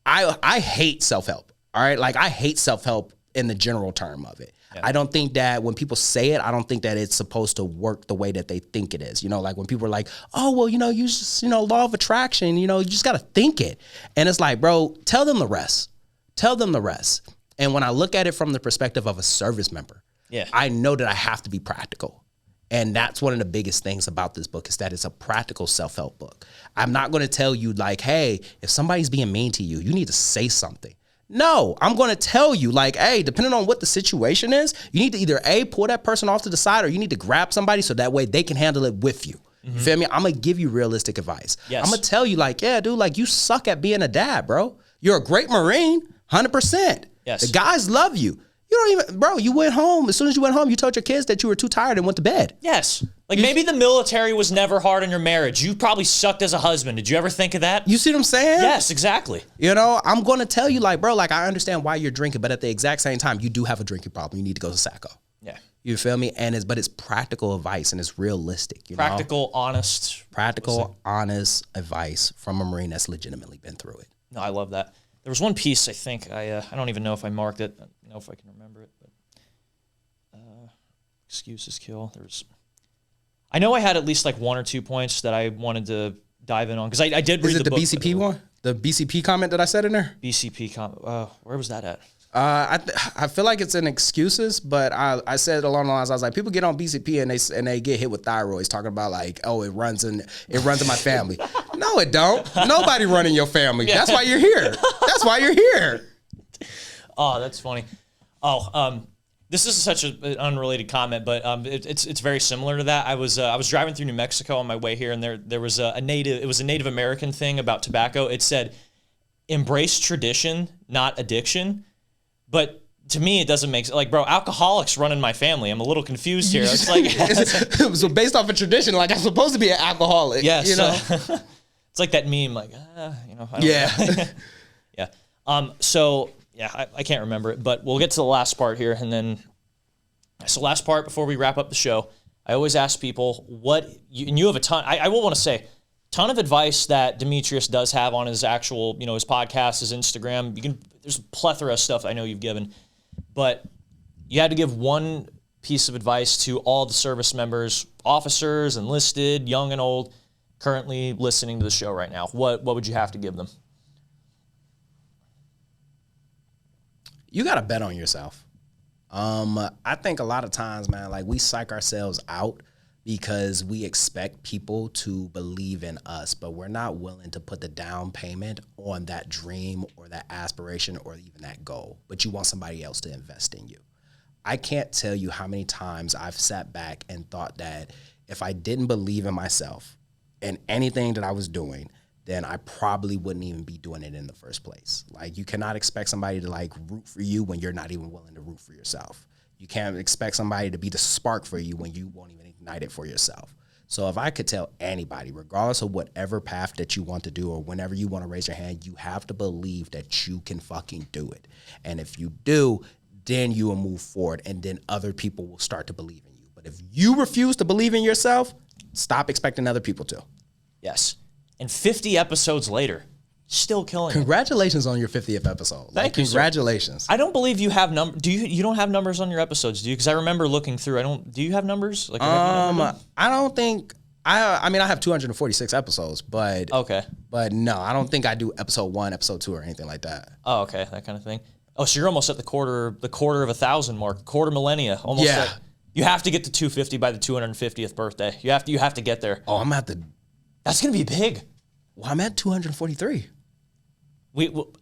I hate self-help, all right? Like, I hate self-help in the general term of it. Yeah. I don't think that when people say it, I don't think that it's supposed to work the way that they think it is. Like when people are like, oh, well, you just, law of attraction, you just got to think it. And it's like, bro, tell them the rest. Tell them the rest. And when I look at it from the perspective of a service member, I know that I have to be practical. And that's one of the biggest things about this book is that it's a practical self-help book. I'm not going to tell you like, hey, if somebody's being mean to you, you need to say something. No, I'm going to tell you like, hey, depending on what the situation is, you need to either A, pull that person off to the side, or you need to grab somebody so that way they can handle it with you. Mm-hmm. You feel me? I'm going to give you realistic advice. Yes. I'm going to tell you like, yeah, dude, like you suck at being a dad, bro. You're a great Marine, 100%. Yes. The guys love you. You don't even, bro, you went home. As soon as you went home, you told your kids that you were too tired and went to bed. Yes. Like maybe the military was never hard on your marriage. You probably sucked as a husband. Did you ever think of that? You see what I'm saying? Yes, exactly. I'm going to tell you like, bro, like I understand why you're drinking, but at the exact same time, you do have a drinking problem. You need to go to Sacco. Yeah. You feel me? But it's practical advice and it's realistic. Practical, honest. Practical, honest advice from a Marine that's legitimately been through it. No, I love that. There was one piece I think I don't even know if I marked it. I don't know if I can remember it, but excuses kill. I know I had at least like one or two points that I wanted to dive in on because I did read Is it the book, BCP one? The BCP comment that I said in there? BCP comment. Where was that at? I feel like it's in excuses, but I said along the lines, I was like, people get on BCP and they get hit with thyroids, talking about like, oh, it runs in my family. No, it don't. Nobody run in your family. That's why you're here. That's why you're here. Oh, that's funny. Oh, this is such an unrelated comment, but it's very similar to that. I was driving through New Mexico on my way here, and there was a Native American thing about tobacco. It said, "Embrace tradition, not addiction." But to me, it doesn't make sense. Like, bro, alcoholics run in my family. I'm a little confused here. It's like so based off of tradition, like I'm supposed to be an alcoholic. Yes. You know? It's like that meme, like, I don't Yeah. know. Yeah. So, yeah, I can't remember it, but we'll get to the last part here. And then, so last part before we wrap up the show, I always ask people and you have a ton, I will want to say, ton of advice that Demetrius does have on his actual, his podcast, his Instagram. There's a plethora of stuff I know you've given, but you had to give one piece of advice to all the service members, officers, enlisted, young and old, currently listening to the show right now. What would you have to give them? You got to bet on yourself. I think a lot of times, man, like we psych ourselves out because we expect people to believe in us, but we're not willing to put the down payment on that dream or that aspiration or even that goal, but you want somebody else to invest in you. I can't tell you how many times I've sat back and thought that if I didn't believe in myself and anything that I was doing, then I probably wouldn't even be doing it in the first place. Like, you cannot expect somebody to like root for you when you're not even willing to root for yourself. You can't expect somebody to be the spark for you when you won't even ignite it for yourself. So if I could tell anybody, regardless of whatever path that you want to do or whenever you want to raise your hand, you have to believe that you can fucking do it. And if you do, then you will move forward and then other people will start to believe in you. But if you refuse to believe in yourself, stop expecting other people to. Yes. And 50 episodes later, still killing it. Congratulations on your 50th episode. Thank you, congratulations. I don't believe you have numbers. You don't have numbers on your episodes, do you? Because I remember looking through. Do you have numbers? Like, I don't think. I mean, I have 246 episodes, but okay. But no, I don't think I do episode 1, episode 2, or anything like that. Oh, okay, that kind of thing. Oh, so you're almost at the quarter of 1,000 mark, quarter millennia, almost. Yeah. You have to get to 250 by the 250th birthday. You have to get there. Oh, I'm at the. That's gonna be big. Well, I'm at 243.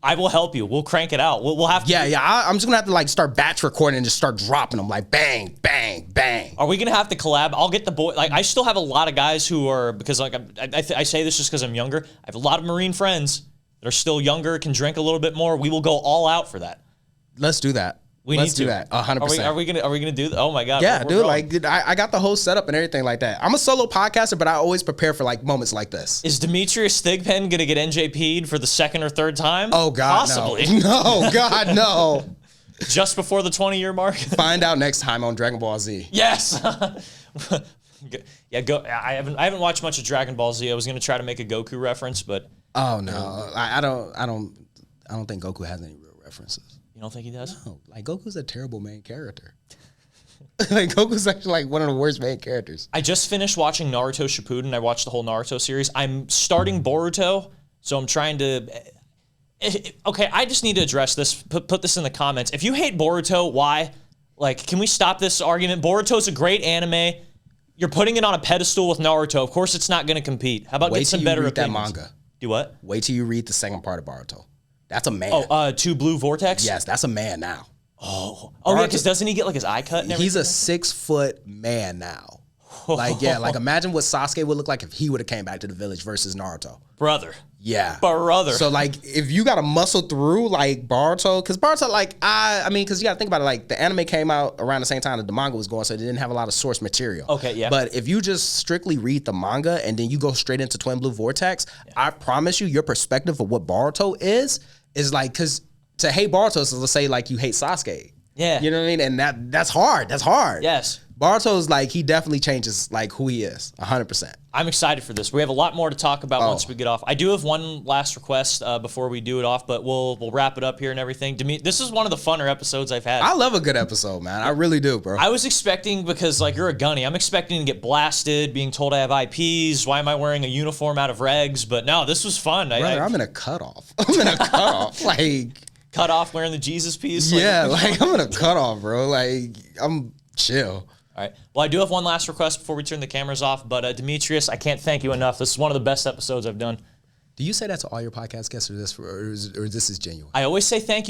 I will help you. We'll crank it out. We'll have to. Yeah. I'm just gonna have to like start batch recording and just start dropping them like bang, bang, bang. Are we gonna have to collab? I'll get the boy. Like, I still have a lot of guys who are, because like I say this just because I'm younger. I have a lot of Marine friends that are still younger, can drink a little bit more. We will go all out for that. Let's do that. Let's do that. 100%. Are we gonna do that? Oh my god. Yeah, we're dude. going. Like, I got the whole setup and everything like that. I'm a solo podcaster, but I always prepare for like moments like this. Is Demetrius Thigpen gonna get NJP'd for the second or third time? Oh God, possibly. No, God, no. Just before the 20-year mark. Find out next time on Dragon Ball Z. Yes. Yeah, go. I haven't watched much of Dragon Ball Z. I was gonna try to make a Goku reference, but oh no, I don't think Goku has any real references. you don't think he does? No, like Goku's a terrible main character. Like Goku's actually like one of the worst main characters. I just finished watching Naruto Shippuden. I watched the whole Naruto series. I'm starting Boruto, so I'm trying to. Okay, I just need to address this. Put this in the comments. If you hate Boruto, why? Like, can we stop this argument? Boruto's a great anime. You're putting it on a pedestal with Naruto. Of course, it's not going to compete. How about get some better opinions? Wait till you read that manga. Do what? Wait till you read the second part of Boruto. That's a man. Oh, Two Blue Vortex? Yes, that's a man now. Oh, yeah, because doesn't he get like his eye cut and everything? He's a 6-foot man now. Like, yeah, like imagine what Sasuke would look like if he would have came back to the village versus Naruto. Brother. Yeah. Brother. So, like, if you got to muscle through, like, Boruto, because Boruto, like, I mean, because you got to think about it, like, the anime came out around the same time that the manga was going, so they didn't have a lot of source material. Okay, yeah. But if you just strictly read the manga and then you go straight into Twin Blue Vortex, I promise you, your perspective of what Boruto is like, because to hate Boruto is to say, like, you hate Sasuke. Yeah. You know what I mean? And that's hard. That's hard. Yes. Bartow's like, he definitely changes like who he is, 100%. I'm excited for this. We have a lot more to talk about once we get off. I do have one last request before we do it off, but we'll wrap it up here and everything. This is one of the funner episodes I've had. I love a good episode, man. I really do, bro. I was expecting, because like you're a gunny, I'm expecting to get blasted, being told I have IPs. Why am I wearing a uniform out of regs? But no, this was fun. Brother, I'm in a cutoff. I'm in a cutoff. Like, cut off wearing the Jesus piece. Yeah, like I'm in a cutoff, bro. Like, I'm chill. All right. Well, I do have one last request before we turn the cameras off. But Demetrius, I can't thank you enough. This is one of the best episodes I've done. Do you say that to all your podcast guests, or this is genuine? I always say thank you.